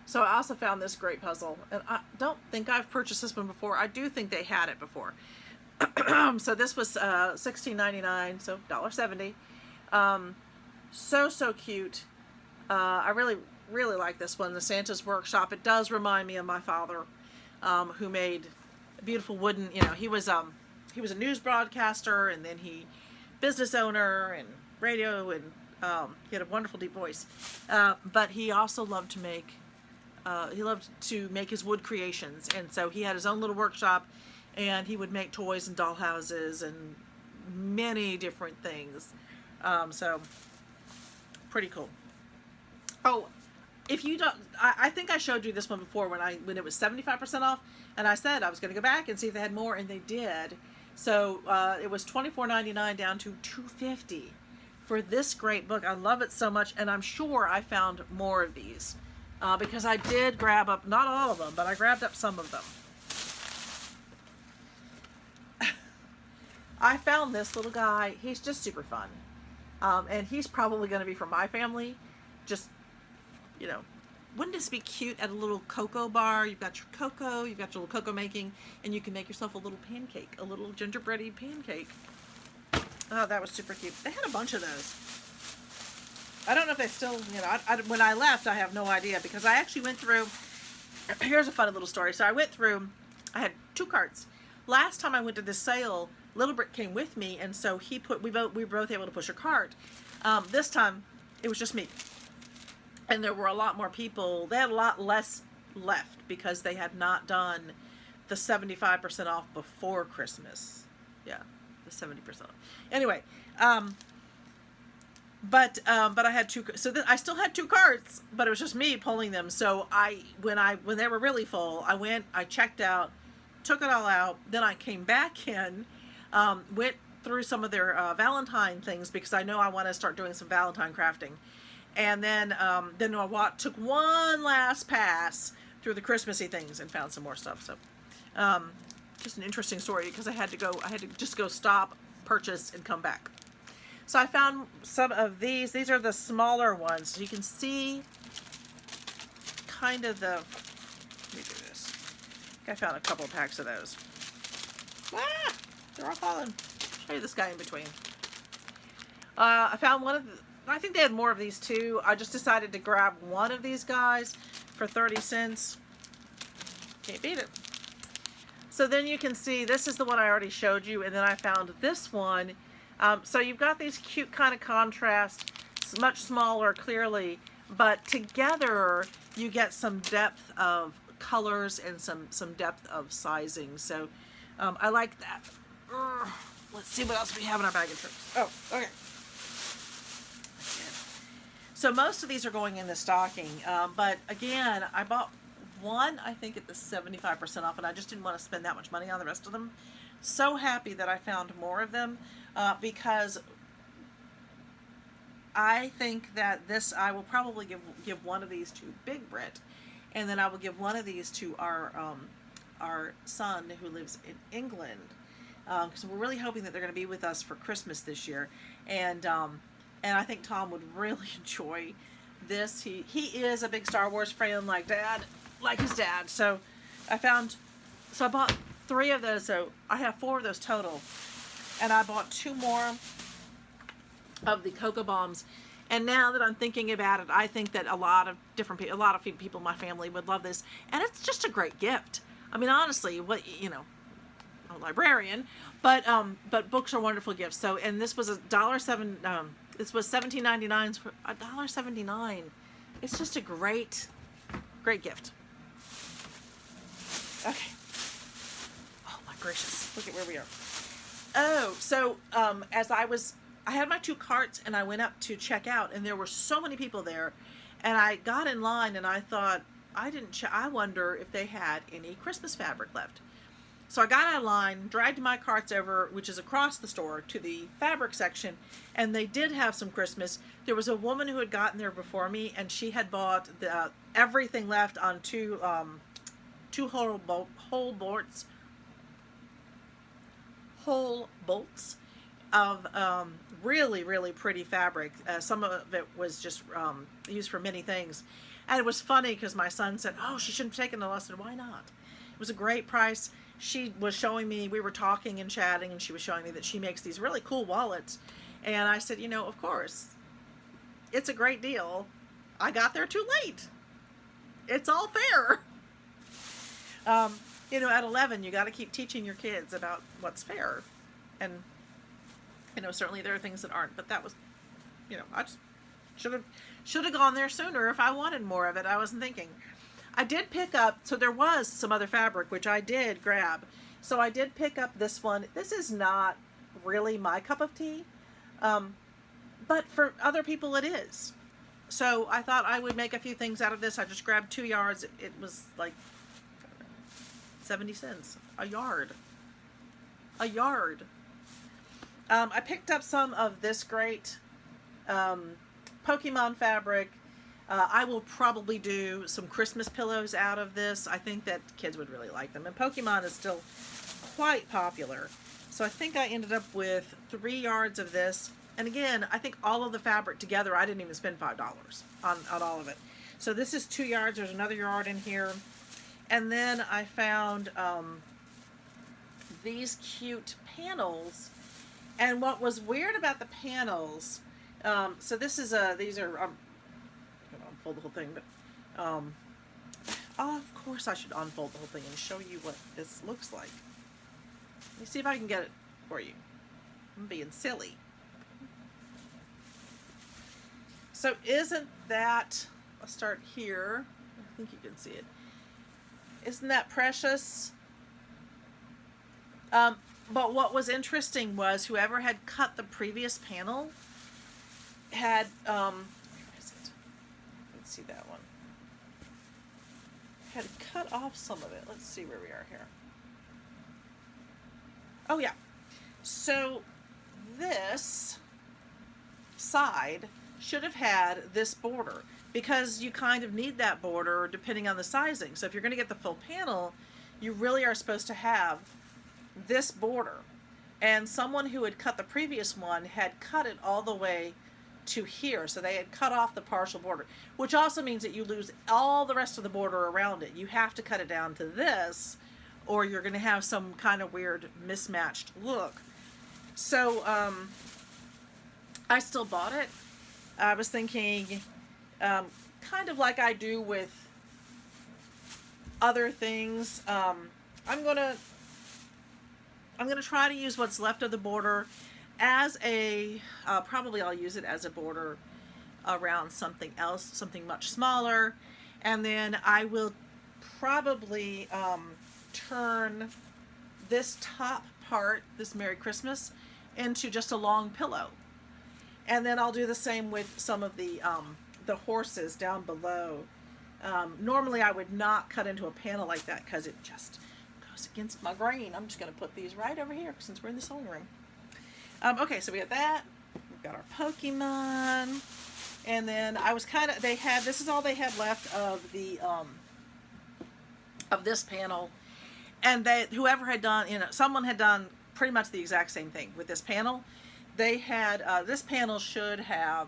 So I also found this great puzzle. And I don't think I've purchased this one before. I do think they had it before. So this was $16.99, so $1.70. So cute. I really really like this one, the Santa's Workshop. It does remind me of my father, who made a beautiful wooden, he was a news broadcaster, and then he business owner and radio, and he had a wonderful deep voice. But he also loved to make his wood creations, and so he had his own little workshop, and he would make toys and dollhouses and many different things. So pretty cool. Oh, if you don't, I think I showed you this one before when it was 75% off, and I said I was going to go back and see if they had more, and they did. So it was $24.99 down to $2.50 for this great book. I love it so much, and I'm sure I found more of these because I did grab up, not all of them, but I grabbed up some of them. I found this little guy. He's just super fun. And he's probably going to be for my family. Just, wouldn't this be cute at a little cocoa bar? You've got your cocoa, you've got your little cocoa making, and you can make yourself a little pancake, a little gingerbready pancake. Oh, that was super cute. They had a bunch of those. I don't know if they still, when I left, I have no idea, because I actually went through, here's a funny little story. So I had 2 carts. Last time I went to this sale, Little Brick came with me, and so we were both able to push a cart. This time, it was just me. And there were a lot more people. They had a lot less left because they had not done the 75% off before Christmas. Yeah, the 70% off. Anyway, but I had 2. So I still had 2 carts, but it was just me pulling them. So when they were really full, I checked out, took it all out. Then I came back in, went through some of their Valentine things, because I know I want to start doing some Valentine crafting. And then I took one last pass through the Christmassy things and found some more stuff. So just an interesting story, because I had to just go stop, purchase, and come back. So I found some of these. These are the smaller ones. So you can see kind of let me do this. I found a couple of packs of those. Ah, they're all falling. I'll show you this guy in between. I found one of I think they had more of these too. I just decided to grab one of these guys for 30 cents. Can't beat it. So then you can see, this is the one I already showed you, and then I found this one. So you've got these cute kind of contrast, much smaller clearly, but together you get some depth of colors and some depth of sizing. So I like that. Let's see what else we have in our bag of tricks. Oh, okay. So most of these are going in the stocking, but again, I bought one, I think, at the 75% off, and I just didn't want to spend that much money on the rest of them. So happy that I found more of them, because I think that I will probably give one of these to Big Brit, and then I will give one of these to our son who lives in England, because we're really hoping that they're going to be with us for Christmas this year, and I think Tom would really enjoy this. He is a big Star Wars fan like his dad. So I bought 3 of those. So I have 4 of those total. And I bought 2 more of the Cocoa Bombs. And now that I'm thinking about it, I think that a lot of people in my family would love this. And it's just a great gift. I mean, honestly, I'm a librarian, but books are wonderful gifts. So, and this was $1.07. This was $17.99 for $1.79. It's just a great gift. Okay. Oh my gracious! Look at where we are. Oh, so I had my 2 carts, and I went up to check out, and there were so many people there, and I got in line, and I thought, I wonder if they had any Christmas fabric left. So I got out of line, dragged my carts over, which is across the store, to the fabric section, and they did have some Christmas. There was a woman who had gotten there before me, and she had bought everything left on 2 whole bolts of really, really pretty fabric. Some of it was just used for many things. And it was funny because my son said, "Oh, she shouldn't have taken it." I said, "Why not?" It was a great price. She was showing me, we were talking and chatting, and she was showing me that she makes these really cool wallets. And I said, of course, it's a great deal. I got there too late. It's all fair. You know, at 11, you got to keep teaching your kids about what's fair. And, you know, certainly there are things that aren't, but that was, you know, I just should have gone there sooner if I wanted more of it. I wasn't thinking. I did pick up, so there was some other fabric, which I did grab. So I did pick up this one. This is not really my cup of tea, but for other people it is. So I thought I would make a few things out of this. I just grabbed 2 yards. It was like 70 cents a yard. A yard. I picked up some of this great Pokemon fabric. I will probably do some Christmas pillows out of this. I think that kids would really like them. And Pokemon is still quite popular. So I think I ended up with 3 yards of this. And again, I think all of the fabric together, I didn't even spend $5 on all of it. So this is 2 yards. There's another yard in here. And then I found these cute panels. And what was weird about the panels, so this is these are, I'm going to unfold the whole thing, but, oh, of course I should unfold the whole thing and show you what this looks like. Let me see if I can get it for you. I'm being silly. So isn't that, I'll start here. I think you can see it. Isn't that precious? But what was interesting was whoever had cut the previous panel had, where is it? Let's see that one. Had cut off some of it. Let's see where we are here. Oh yeah. So this side should have had this border because you kind of need that border depending on the sizing. So if you're going to get the full panel, you really are supposed to have this border. And someone who had cut the previous one had cut it all the way to here. So they had cut off the partial border, which also means that you lose all the rest of the border around it. You have to cut it down to this or you're going to have some kind of weird mismatched look. So I still bought it. I was thinking kind of like I do with other things. I'm gonna try to use what's left of the border as a, probably I'll use it as a border around something else, something much smaller. And then I will probably turn this top part, this Merry Christmas, into just a long pillow. And then I'll do the same with some of the horses down below. Normally I would not cut into a panel like that because it just goes against my grain. I'm just going to put these right over here since we're in the sewing room. Okay, so we got that. We've got our Pokemon. And then I was kind of, this is all they had left of the, of this panel. And whoever had done, someone had done pretty much the exact same thing with this panel. They had, this panel should have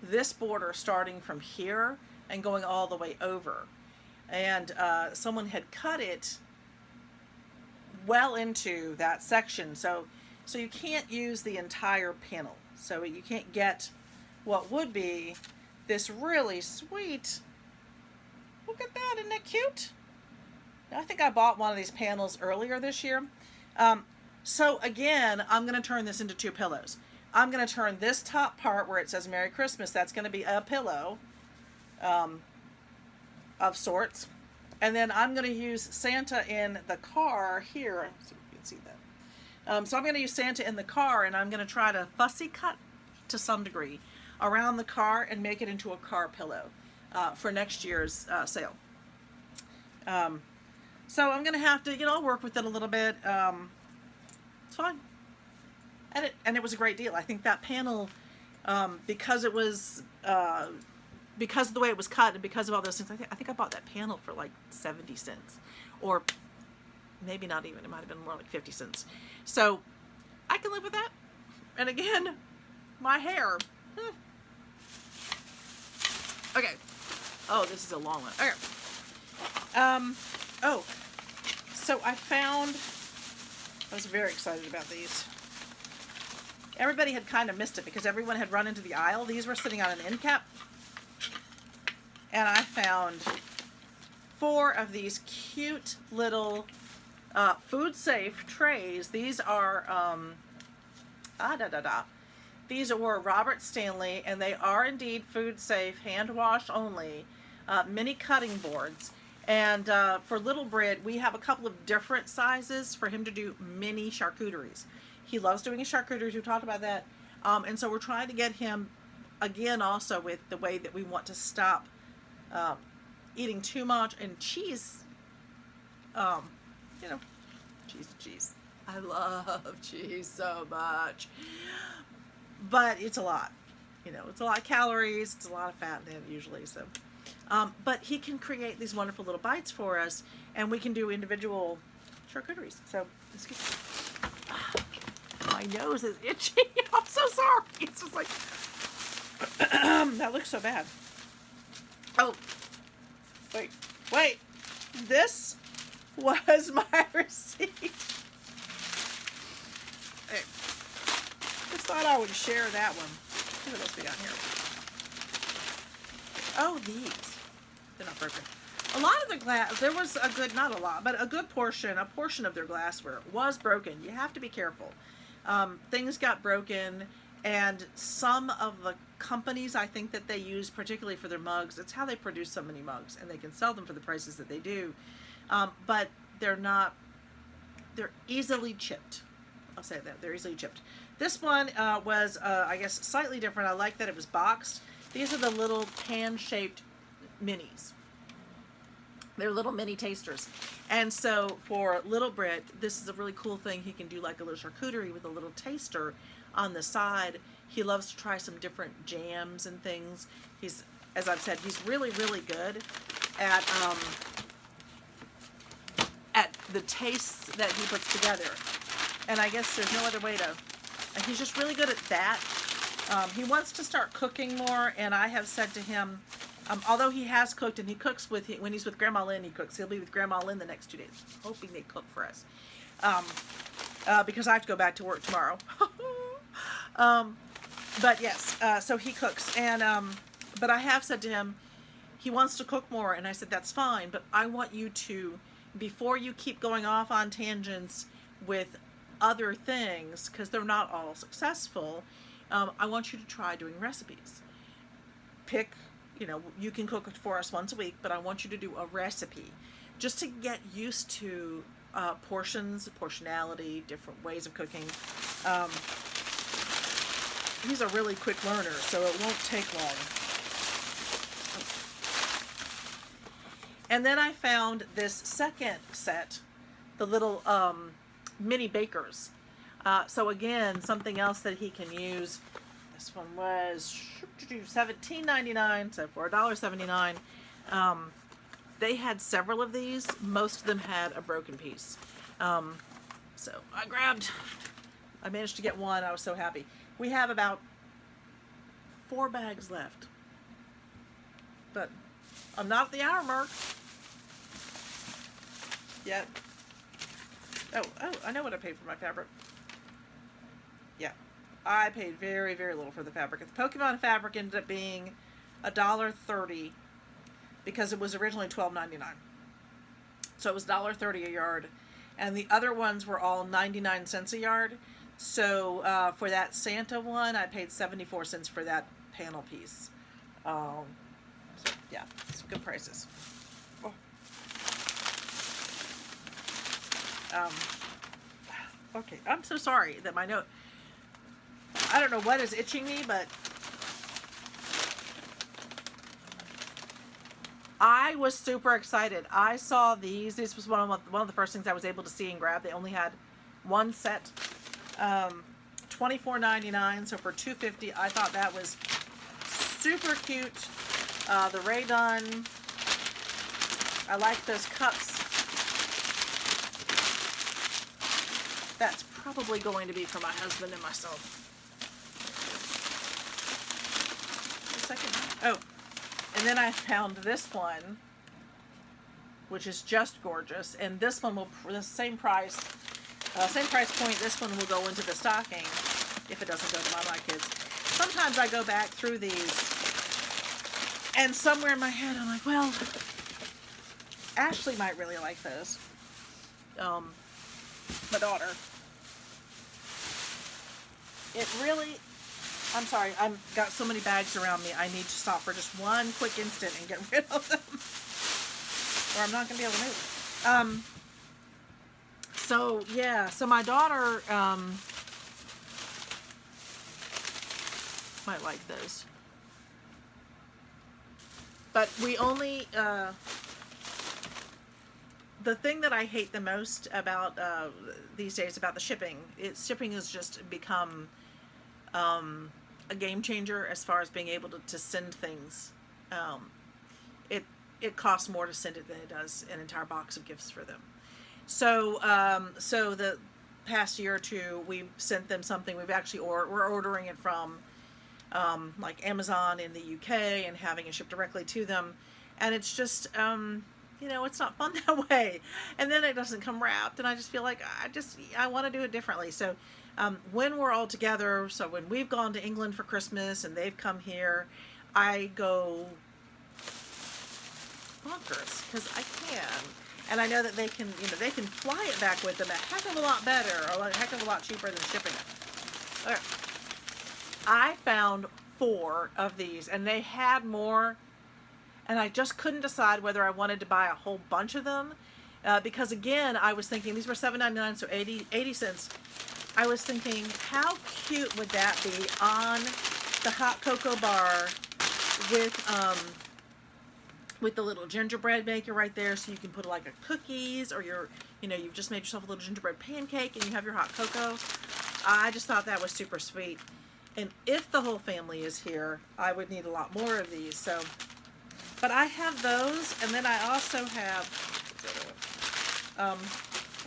this border starting from here and going all the way over. And someone had cut it well into that section. So you can't use the entire panel. So you can't get what would be this really sweet, look at that, isn't that cute? I think I bought one of these panels earlier this year. So again, I'm going to turn this into 2 pillows. I'm going to turn this top part where it says Merry Christmas, that's going to be a pillow of sorts. And then I'm going to use Santa in the car here. So you can see that. So I'm going to use Santa in the car, and I'm going to try to fussy cut to some degree around the car and make it into a car pillow for next year's sale. So I'm going to have to, work with it a little bit. It's fine. And it was a great deal. I think that panel, because it was, because of the way it was cut and because of all those things, I think I bought that panel for like 70 cents. Or maybe not even. It might have been more like 50 cents. So I can live with that. And again, my hair. Okay. Oh, this is a long one. Okay. So I found, I was very excited about these. Everybody had kind of missed it because everyone had run into the aisle. These were sitting on an end cap. and I found 4 of these cute little food safe trays. These are these were Robert Stanley, and they are indeed food safe, hand wash only, mini cutting boards. And for Little Brit, we have a couple of different sizes for him to do mini charcuteries. He loves doing his charcuteries. We talked about that. And so we're trying to get him, again, also with the way that we want to stop eating too much. And cheese, you know, cheese. I love cheese so much. But it's a lot. You know, it's a lot of calories. It's a lot of fat in it usually. So, but he can create these wonderful little bites for us, and we can do individual charcuteries. So, excuse me. My nose is itchy. I'm so sorry. It's just like, that looks so bad. Oh, wait. This was my receipt. Hey, just thought I would share that one. See what else we got here. Oh, these. They're not broken. A lot of the glass, there was a good, not a lot, but a good portion, of their glassware was broken. You have to be careful. Things got broken, and some of the companies, I think, that they use, particularly for their mugs, it's how they produce so many mugs, and they can sell them for the prices that they do. But they're easily chipped. I'll say that. They're easily chipped. This one was, I guess, slightly different. I like that it was boxed. These are the little pan-shaped minis. They're little mini tasters. And so for Little Brit, this is a really cool thing. He can do like a little charcuterie with a little taster on the side. He loves to try some different jams and things. He's, as I've said, he's really, really good at the tastes that he puts together. And I guess there's no other way to, and he's just really good at that. He wants to start cooking more, and I have said to him, although he has cooked, and he cooks when he's with Grandma Lynn, he cooks. He'll be with Grandma Lynn the next 2 days, hoping they cook for us. Because I have to go back to work tomorrow. But yes, so he cooks. And, but I have said to him, he wants to cook more, and I said, that's fine, but I want you to, before you keep going off on tangents with other things, because they're not all successful, I want you to try doing recipes. Pick, you know, you can cook for us once a week, but I want you to do a recipe just to get used to portions, portionality, different ways of cooking. He's a really quick learner, so it won't take long. And then I found this second set, the little mini bakers. So again, something else that he can use. This one was $17.99, so for $1.79. They had several of these. Most of them had a broken piece. So I managed to get one. I was so happy. We have about 4 bags left. But I'm not at the hour mark yet. Oh, I know what I paid for my fabric. Yeah, I paid very, very little for the fabric. The Pokemon fabric ended up being $1.30 because it was originally $12.99. So it was $1.30 a yard. And the other ones were all 99 cents a yard. So for that Santa one, I paid 74 cents for that panel piece. So yeah, it's good prices. Oh. Okay, I'm so sorry that my note, I don't know what is itching me, but I was super excited. I saw these. This was one of the first things I was able to see and grab. They only had one set, $24.99. So for $2.50, I thought that was super cute. The Ray Dunn. I like those cups. That's probably going to be for my husband and myself. A second. Oh, and then I found this one, which is just gorgeous. And this one will, the same price point. This one will go into the stocking if it doesn't go to my kids. Sometimes I go back through these And somewhere in my head, I'm like, well, Ashley might really like those. My daughter. It really, I'm sorry, I've got so many bags around me, I need to stop for just one quick instant and get rid of them. Or I'm not going to be able to move. So, yeah, so my daughter might like those. But we only, the thing that I hate the most about these days about the shipping, shipping has just become a game changer as far as being able to send things. It costs more to send it than it does an entire box of gifts for them. So so the past year or two, we've sent them something. We've actually we're ordering it from like Amazon in the UK and having it shipped directly to them, and it's just you know, it's not fun that way. And then it doesn't come wrapped, and I just feel like I want to do it differently. So when we're all together, so when we've gone to England for Christmas and they've come here, I go bonkers because I can. And I know that they can, you know, they can fly it back with them a heck of a lot better, or a heck of a lot cheaper than shipping it. Okay. I found 4 of these, and they had more, and I just couldn't decide whether I wanted to buy a whole bunch of them, because again, I was thinking these were $7.99, so 80 cents. I was thinking, how cute would that be on the hot cocoa bar with the little gingerbread maker right there, so you can put like a cookies, or you've just made yourself a little gingerbread pancake and you have your hot cocoa. I just thought that was super sweet. And if the whole family is here, I would need a lot more of these. So, but I have those, and then I also have, I don't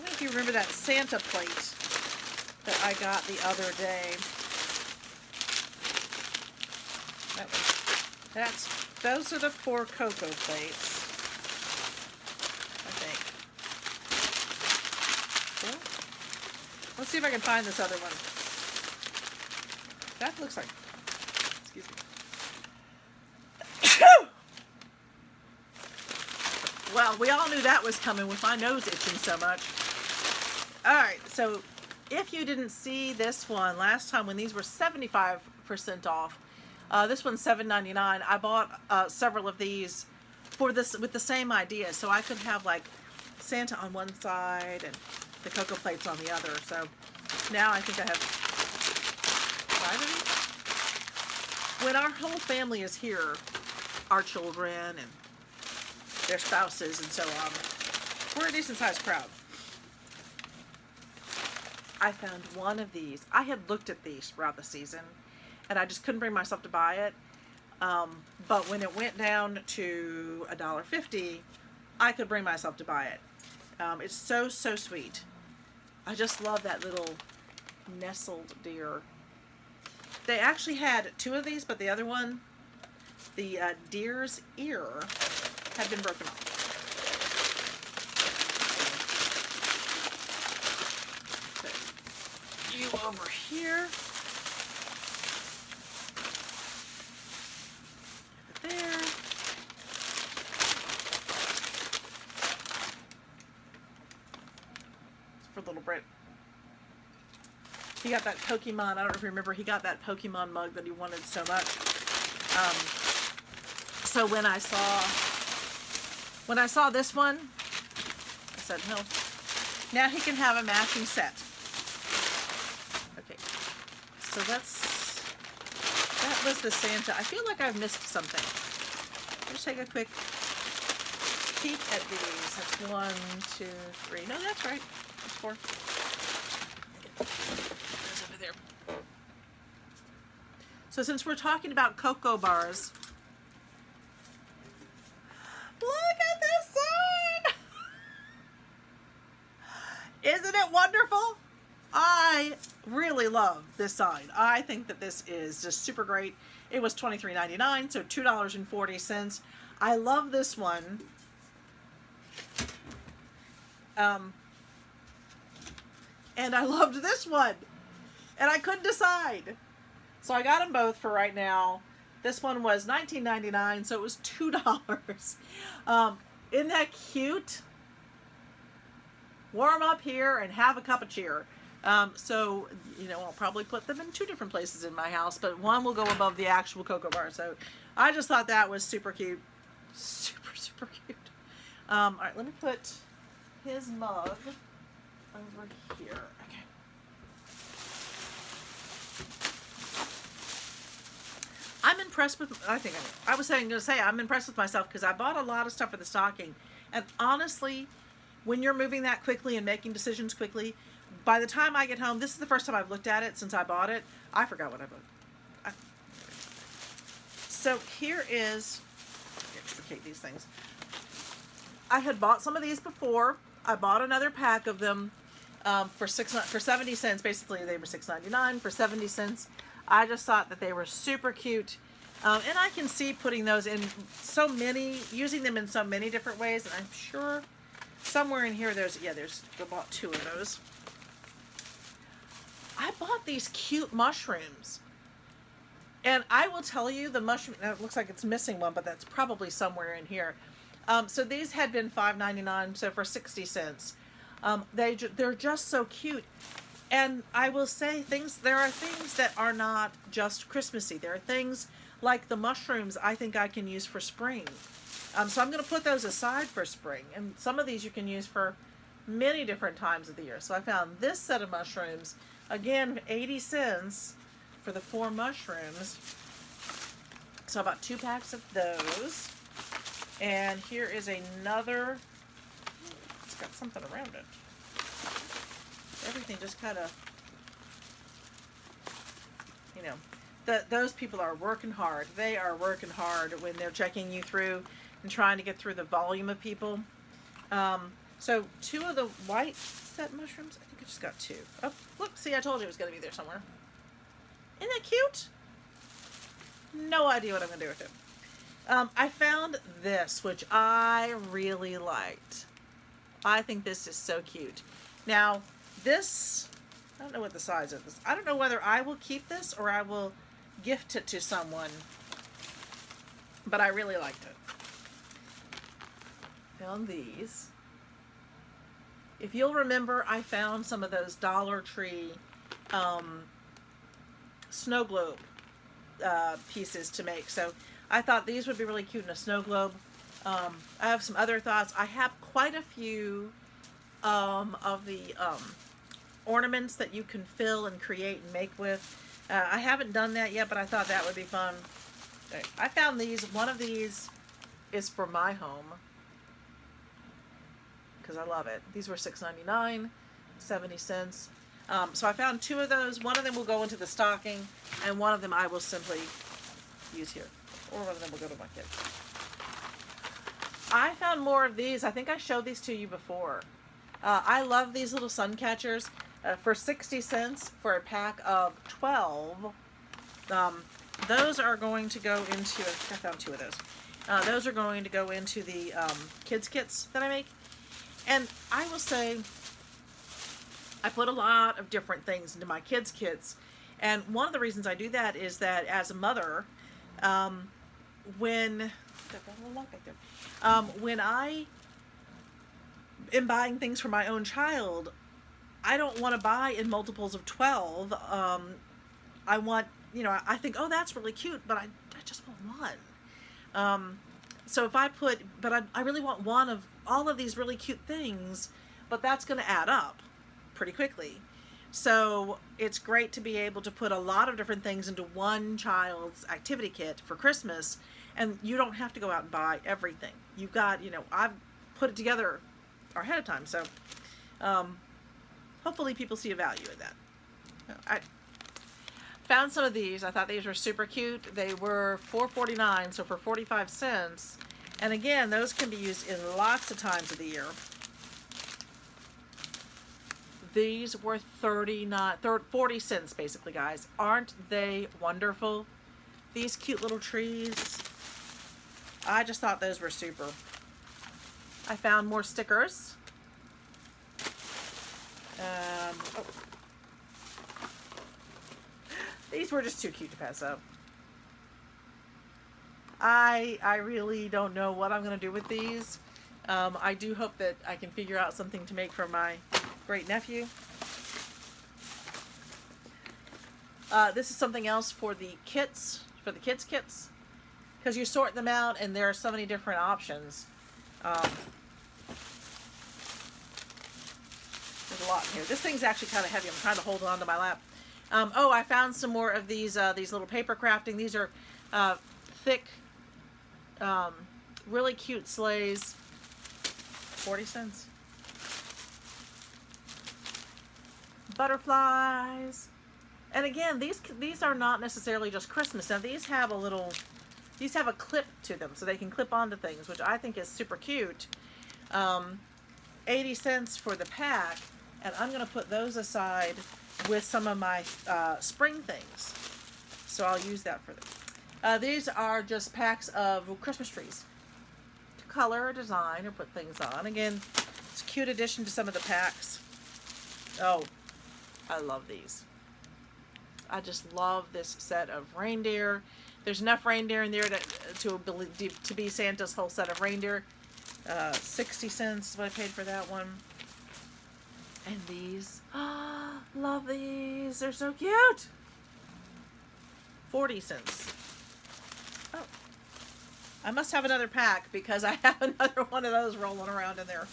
know if you remember that Santa plate that I got the other day. Those are the 4 cocoa plates, I think. Well, let's see if I can find this other one. That looks like, excuse me. Well, we all knew that was coming with my nose itching so much. Alright, so if you didn't see this one last time when these were 75% off, this one's $7.99. I bought several of these for this with the same idea, so I could have like Santa on one side and the cocoa plates on the other. So now I think I have 5 of these. When our whole family is here, our children and their spouses and so on, we're a decent sized crowd. I found one of these. I had looked at these throughout the season, and I just couldn't bring myself to buy it. But when it went down to $1.50, I could bring myself to buy it. It's so, so sweet. I just love that little nestled deer. They actually had 2 of these, but the other one, the deer's ear, had been broken off. So, you over here. There. It's for little Brit. He got that Pokemon, I don't know if you remember, he got that Pokemon mug that he wanted so much. So when I saw this one, I said, no, now he can have a matching set. Okay, so that was the Santa. I feel like I've missed something. Let's take a quick peek at these. That's 1, 2, 3. No, that's right. That's 4. There's over there. So since we're talking about cocoa bars, look at this sign! Isn't it wonderful? I really love this sign. I think that this is just super great. It was $23.99, so $2.40. I love this one. And I loved this one. And I couldn't decide. So I got them both for right now. This one was $19.99, so it was $2. Isn't that cute? Warm up here and have a cup of cheer. So, you know, I'll probably put them in 2 different places in my house, but one will go above the actual cocoa bar. So I just thought that was super cute. Super, super cute. All right, let me put his mug over here. Okay. I'm impressed with, I was going to say, I'm impressed with myself because I bought a lot of stuff for the stocking. And honestly, when you're moving that quickly and making decisions quickly, by the time I get home, this is the first time I've looked at it since I bought it. I forgot what I bought. So here is, extricate these things. I had bought some of these before. I bought another pack of them for 70 cents. Basically, they were $6.99 for 70 cents. I just thought that they were super cute. And I can see putting those in so many, using them in so many different ways. And I'm sure somewhere in here I bought 2 of those. I bought these cute mushrooms. And I will tell you, the mushroom, it looks like it's missing one, but that's probably somewhere in here. So these had been $5.99, so for 60 cents. They're just so cute. And I will say there are things that are not just Christmassy. There are things like the mushrooms I think I can use for spring. So I'm going to put those aside for spring. And some of these you can use for many different times of the year. So I found this set of mushrooms, again, 80 cents for the 4 mushrooms. So I bought 2 packs of those. And here is another, it's got something around it. Everything just kind of, you know, those people are working hard. They are working hard when they're checking you through and trying to get through the volume of people. So 2 of the white set mushrooms, I think I just got 2. Oh, look, see, I told you it was going to be there somewhere. Isn't that cute? No idea what I'm going to do with it. I found this, which I really liked. I think this is so cute. Now, this, I don't know what the size of this. I don't know whether I will keep this or I will gift it to someone. But I really liked it. Found these. If you'll remember, I found some of those Dollar Tree snow globe pieces to make. So I thought these would be really cute in a snow globe. I have some other thoughts. I have quite a few of the ornaments that you can fill and create and make with. I haven't done that yet, but I thought that would be fun. I found these. One of these is for my home because I love it. These were $6.99, 70 cents. So I found 2 of those. One of them will go into the stocking, and one of them I will simply use here. Or one of them will go to my kids. I found more of these. I think I showed these to you before. I love these little sun catchers. For 60 cents for a pack of 12. Those are going to go into, I found 2 of those. Those are going to go into the kids kits that I make. And I will say, I put a lot of different things into my kids kits. And one of the reasons I do that is that as a mother, when I am buying things for my own child, I don't want to buy in multiples of 12. I want, I think, oh, that's really cute, but I just want one. So if I put, but I really want one of all of these really cute things, but that's going to add up pretty quickly. So it's great to be able to put a lot of different things into one child's activity kit for Christmas, and you don't have to go out and buy everything. You've got, I've put it together ahead of time, so hopefully people see a value in that. I found some of these. I thought these were super cute. They were $4.49, so for 45 cents. And again, those can be used in lots of times of the year. These were 40 cents basically, guys. Aren't they wonderful? These cute little trees. I just thought those were super. I found more stickers. Oh. These were just too cute to pass up. I really don't know what I'm going to do with these. I do hope that I can figure out something to make for my great nephew. This is something else for the kits, for the kids' kits, because you sort them out and there are so many different options. There's a lot in here. This thing's actually kind of heavy. I'm trying to hold it onto my lap. Oh, I found some more of these little paper crafting. These are thick, really cute sleighs. 40 cents. Butterflies. And again, these are not necessarily just Christmas. Now these have a clip to them, so they can clip onto things, which I think is super cute. 80 cents for the pack, and I'm going to put those aside with some of my spring things. So I'll use that for them. These are just packs of Christmas trees to color or design or put things on. Again, it's a cute addition to some of the packs. Oh, I love these. I just love this set of reindeer. There's enough reindeer in there to be Santa's whole set of reindeer. 60 cents is what I paid for that one. And these, love these. They're so cute. 40 cents. Oh, I must have another pack because I have another one of those rolling around in there.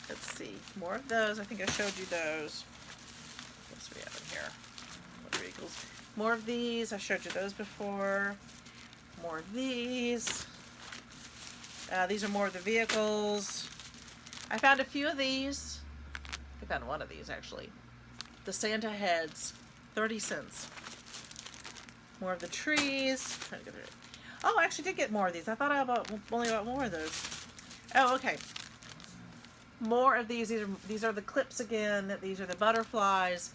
Let's see, more of those. I think I showed you those. What else do we have in here? Motor vehicles. More of these. I showed you those before. More of these. These are more of the vehicles. I found a few of these. I found one of these actually. The Santa heads, 30 cents. More of the trees. Trying to get it. Oh, I actually did get more of these. I thought I only bought more of those. Oh, okay. More of these. These are the clips again. These are the butterflies.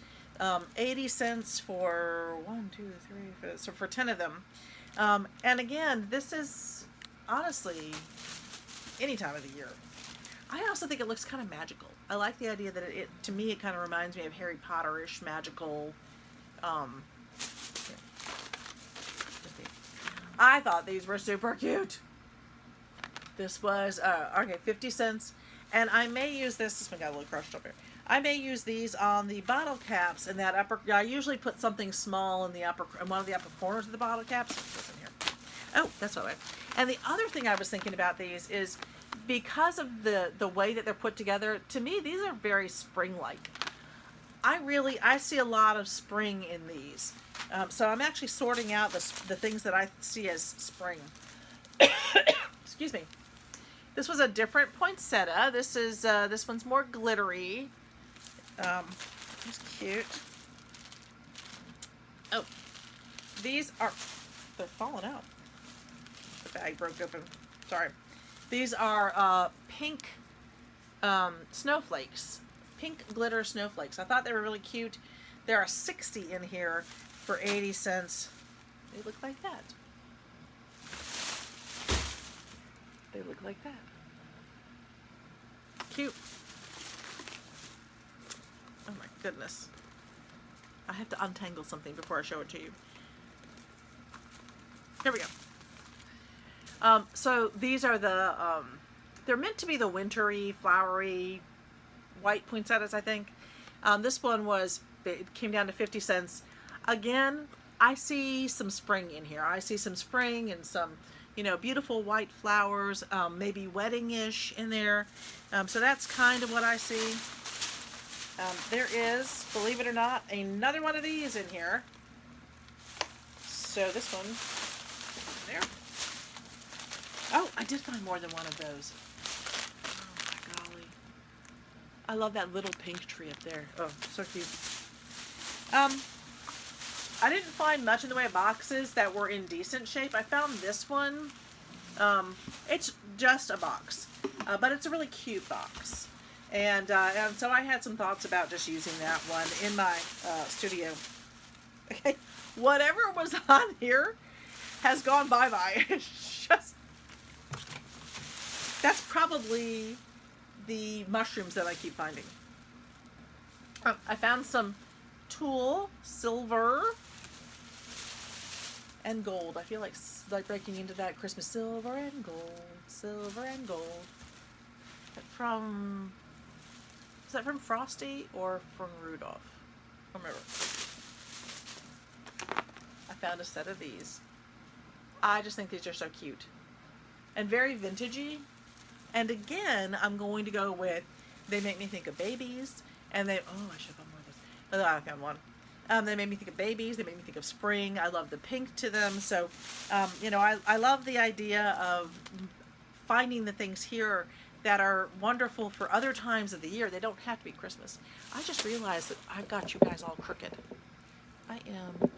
80 cents for 1, 2, 3, 4, so for 10 of them. And again, this is honestly any time of the year. I also think it looks kind of magical. I like the idea that to me, it kind of reminds me of Harry Potter-ish magical. I thought these were super cute. This was, okay, 50 cents. And I may use this one got a little crushed up here. I may use these on the bottle caps in that upper, I usually put something small in one of the upper corners of the bottle caps. What's in here? Oh, that's all right. And the other thing I was thinking about these is because of the way that they're put together, to me, these are very spring-like. I see a lot of spring in these. So I'm actually sorting out the things that I see as spring. Excuse me. This was a different poinsettia. This one's more glittery. It's cute. Oh, they're falling out. The bag broke open. Sorry. These are pink snowflakes. Pink glitter snowflakes. I thought they were really cute. There are 60 in here for 80 cents. They look like that. They look like that. Cute. Oh my goodness. I have to untangle something before I show it to you. Here we go. So these are they're meant to be the wintry, flowery, white poinsettias, I think. This one it came down to 50 cents. Again, I see some spring in here. I see some spring and some, beautiful white flowers, maybe wedding-ish in there. So that's kind of what I see. There is, believe it or not, another one of these in here. So this one, there. Oh, I did find more than one of those. Oh my golly. I love that little pink tree up there. Oh, so cute. I didn't find much in the way of boxes that were in decent shape. I found this one. It's just a box, but it's a really cute box. And so I had some thoughts about just using that one in my studio. Okay, whatever was on here has gone bye-bye. It's just, that's probably the mushrooms that I keep finding. I found some tulle silver. and gold. I feel like breaking into that Christmas silver and gold, silver and gold. From, is that from Frosty or from Rudolph? I don't remember. I found a set of these. I just think these are so cute and very vintagey. And again, I'm going to go with, they make me think of babies, and they, oh, I should have found more of those. Oh, I found one. They made me think of babies. They made me think of spring. I love the pink to them. So, you know, I love the idea of finding the things here that are wonderful for other times of the year. They don't have to be Christmas. I just realized that I've got you guys all crooked. I am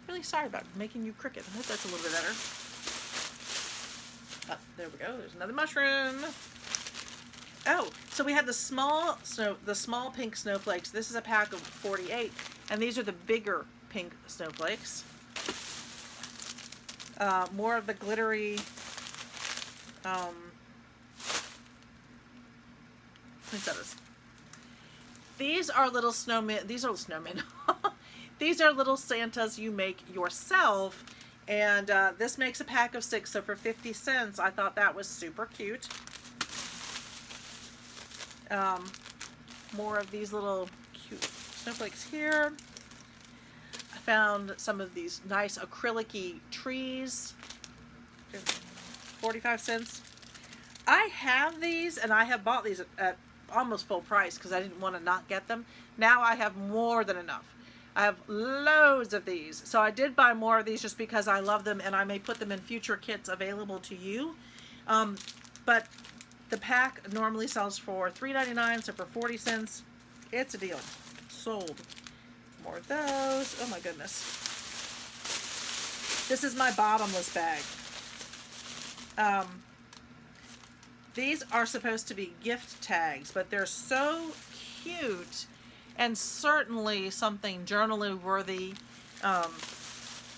really sorry about making you crooked. I hope that's a little bit better. Oh, there we go. There's another mushroom. Oh, so we had the small pink snowflakes. This is a pack of 48, and these are the bigger pink snowflakes. More of the glittery poinsettias. These are little snowmen. These are snowmen. These are little Santas you make yourself. And this makes a pack of 6, so for 50 cents, I thought that was super cute. More of these little cute snowflakes here. I found some of these nice acrylic-y trees. 45 cents. I have these, and I have bought these at almost full price because I didn't want to not get them. Now I have more than enough. I have loads of these. So I did buy more of these just because I love them, and I may put them in future kits available to you. But the pack normally sells for $3.99, so for 40 cents, it's a deal. Sold. More of those. Oh my goodness. This is my bottomless bag. These are supposed to be gift tags, but they're so cute. And certainly something journaling worthy,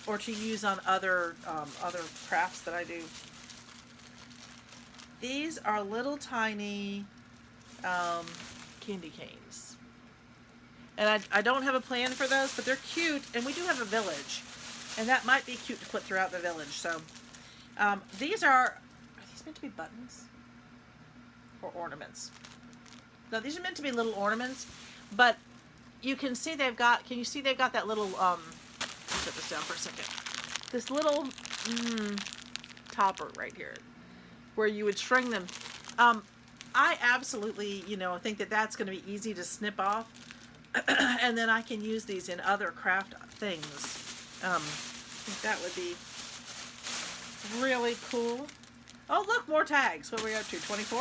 or to use on other crafts that I do. These are little tiny candy canes, and I don't have a plan for those, but they're cute. And we do have a village, and that might be cute to put throughout the village. So these are these meant to be buttons or ornaments? No, these are meant to be little ornaments, but you can see they've got, can you see they've got that little, let me put this down for a second. This little topper right here where you would string them. I absolutely, you know, think that that's going to be easy to snip off. And then I can use these in other craft things. I think that would be really cool. Oh, look, more tags. What are we up to, 24?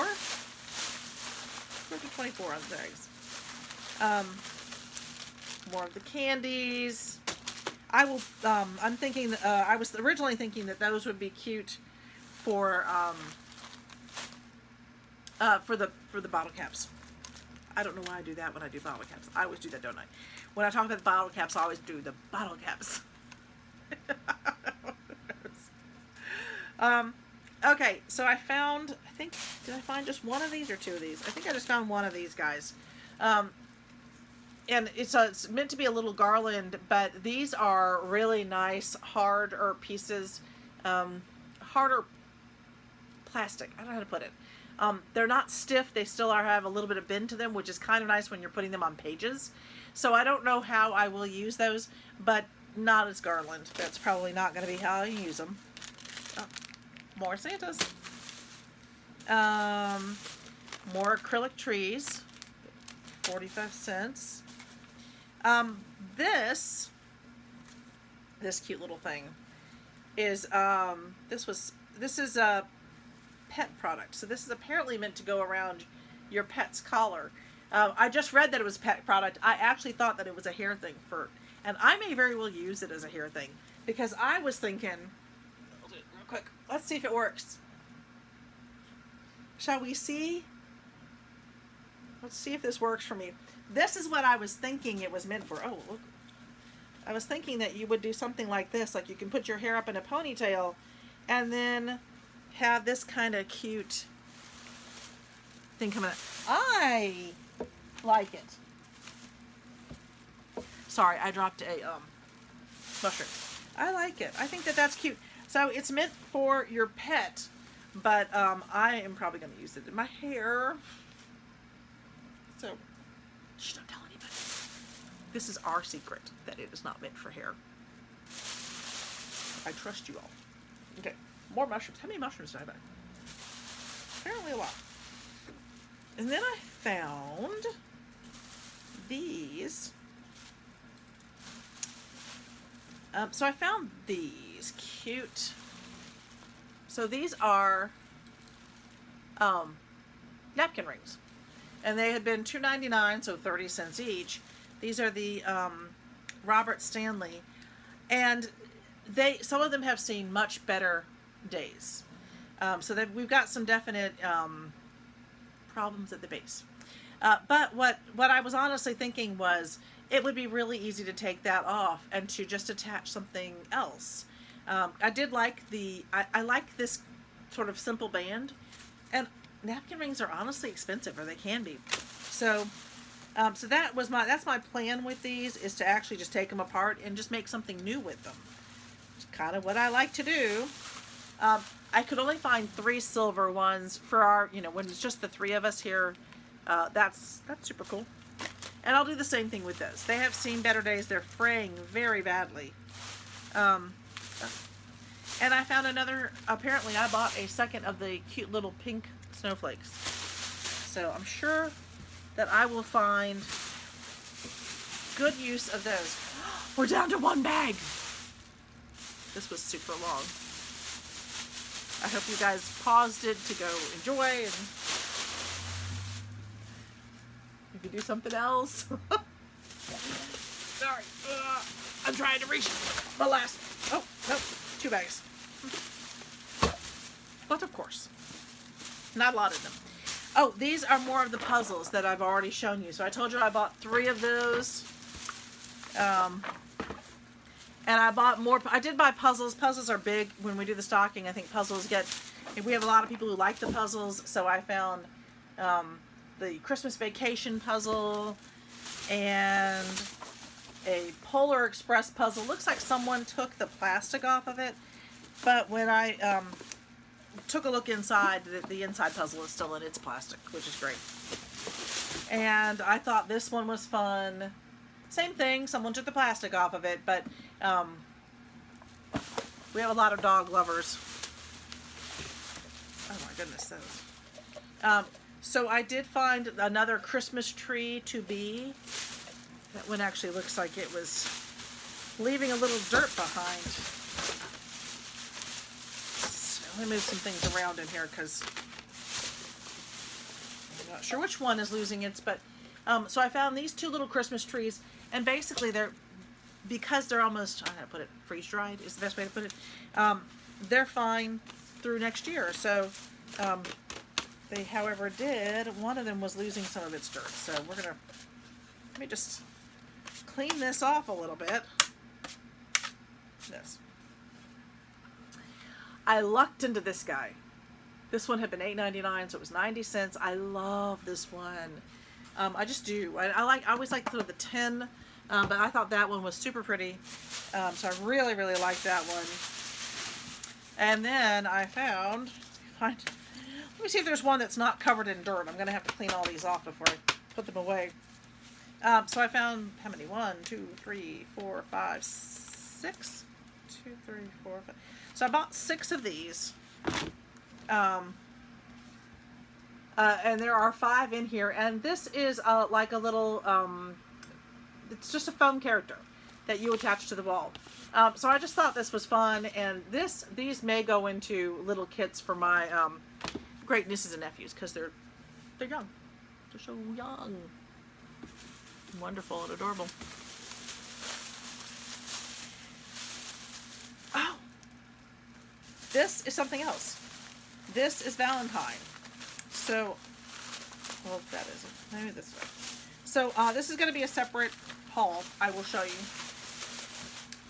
We're up to 24 on tags. More of the candies. I will, I'm thinking, I was originally thinking that those would be cute for the bottle caps. I don't know why I do that when I do bottle caps. I always do that, don't I? When I talk about the bottle caps, I always do the bottle caps. Okay, so I found, I think, did I find just one of these or two of these? I think I just found one of these guys. And it's meant to be a little garland, but these are really nice, harder pieces, harder plastic. I don't know how to put it. They're not stiff. They still have a little bit of bend to them, which is kind of nice when you're putting them on pages. So I don't know how I will use those, but not as garland. That's probably not going to be how I use them. Oh, more Santas. More acrylic trees. 45 cents. This cute little thing is, this is a pet product. So this is apparently meant to go around your pet's collar. I just read that it was a pet product. I actually thought that it was a hair thing and I may very well use it as a hair thing, because I was thinking, I'll do it real quick. Let's see if it works. Shall we see? Let's see if this works for me. This is what I was thinking it was meant for. Oh, look. I was thinking that you would do something like this. Like you can put your hair up in a ponytail and then have this kind of cute thing coming out. I like it. Sorry, I dropped a mushroom. I like it. I think that that's cute. So it's meant for your pet, but I am probably going to use it in my hair. So, shh, don't tell anybody. This is our secret, that it is not meant for hair. I trust you all. Okay, more mushrooms. How many mushrooms did I buy? Apparently a lot. And then I found these. So I found these cute. So these are napkin rings, and they had been $2.99, so 30 cents each. These are the Robert Stanley, and some of them have seen much better days. So that we've got some definite problems at the base. But what I was honestly thinking was, it would be really easy to take that off and to just attach something else. I did like I like this sort of simple band, and napkin rings are honestly expensive, or they can be. So that's my plan with these, is to actually just take them apart and just make something new with them. It's kind of what I like to do. I could only find 3 silver ones for our, when it's just the 3 of us here. That's super cool. And I'll do the same thing with those. They have seen better days. They're fraying very badly. And I found another, apparently I bought a second of the cute little pink snowflakes. So I'm sure that I will find good use of those. We're down to 1 bag. This was super long. I hope you guys paused it to go enjoy and maybe do something else. Sorry. I'm trying to reach my last. Oh, nope. 2 bags. But of course, not a lot of them. Oh, these are more of the puzzles that I've already shown you. So I told you I bought 3 of those. And I bought more. I did buy puzzles. Puzzles are big when we do the stocking. I think puzzles we have a lot of people who like the puzzles. So I found the Christmas Vacation puzzle and a Polar Express puzzle. Looks like someone took the plastic off of it, but when I took a look inside, the inside puzzle is still in its plastic, which is great. And I thought this one was fun. Same thing, someone took the plastic off of it, but we have a lot of dog lovers. Oh my goodness, those. So I did find another Christmas tree to be. That one actually looks like it was leaving a little dirt behind. So let me move some things around in here, because I'm not sure which one is losing its, but so I found these 2 little Christmas trees, and basically because they're almost, I'm going to put it freeze dried is the best way to put it, they're fine through next year. So they, however, one of them was losing some of its dirt. So we're going to, let me just clean this off a little bit. This. I lucked into this guy. This one had been $8.99, so it was 90 cents. I love this one. I just do. I always like the 10, but I thought that one was super pretty. So I really, really like that one. And then I found, let me see if there's one that's not covered in dirt. I'm going to have to clean all these off before I put them away. So I found, how many? 1, 2, 3, 4, 5, 6. 2, 3, 4, 5. So I bought 6 of these. And there are 5 in here, and this is like a little, it's just a foam character that you attach to the wall. So I just thought this was fun, and these may go into little kits for my great nieces and nephews, because they're young. They're so young. Wonderful and adorable. Oh, this is something else. This is Valentine. So, well, that isn't. Maybe this way. So, this is going to be a separate haul. I will show you.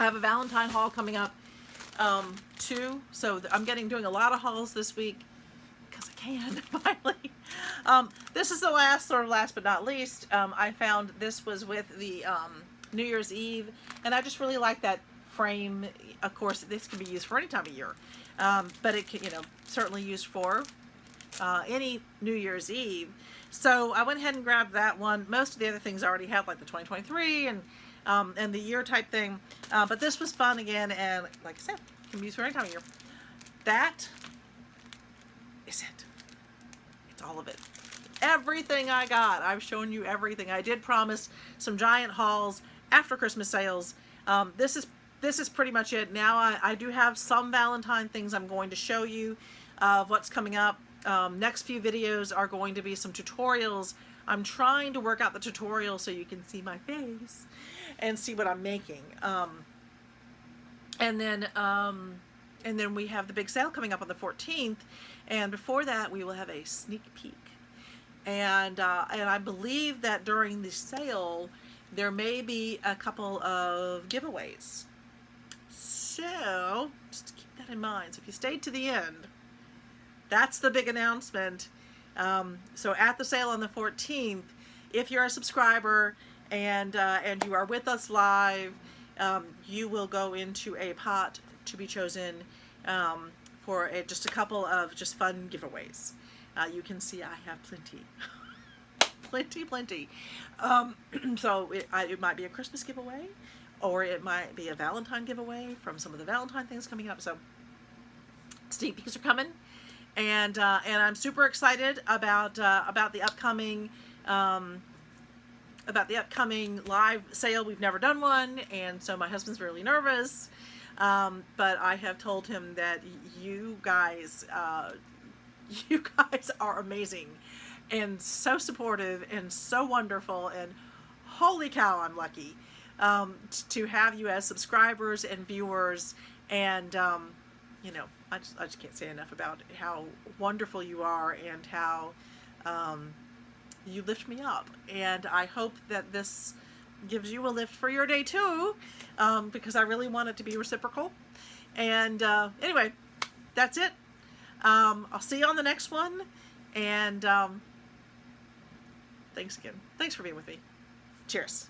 I have a Valentine haul coming up, too. So, I'm doing a lot of hauls this week, because I can, finally. This is the last but not least. I found this was with the New Year's Eve, and I just really like that frame. Of course, this can be used for any time of year, but it can, certainly used for any New Year's Eve. So I went ahead and grabbed that one. Most of the other things I already have, like the 2023 and the year type thing. But this was fun again, and like I said, can be used for any time of year. That is it. It's all of it. Everything I got. I've shown you everything. I did promise some giant hauls after Christmas sales. This is pretty much it. Now I do have some Valentine things I'm going to show you of what's coming up. Next few videos are going to be some tutorials. I'm trying to work out the tutorial so you can see my face and see what I'm making. And then we have the big sale coming up on the 14th, and before that we will have a sneak peek. And I believe that during the sale there may be a couple of giveaways. So just keep that in mind. So if you stayed to the end, that's the big announcement. So at the sale on the 14th, if you're a subscriber and you are with us live, you will go into a pot to be chosen for just a couple of just fun giveaways. You can see I have plenty. plenty. So it might be a Christmas giveaway, or it might be a Valentine giveaway from some of the Valentine things coming up. So sneak peeks are coming, and I'm super excited about the upcoming live sale. We've never done one, and so my husband's really nervous. But I have told him that you guys are amazing and so supportive and so wonderful, and holy cow, I'm lucky to have you as subscribers and viewers. And I just can't say enough about how wonderful you are and how you lift me up. And I hope that this gives you a lift for your day too, because I really want it to be reciprocal. And anyway, that's it. I'll see you on the next one, and thanks again. Thanks for being with me. Cheers.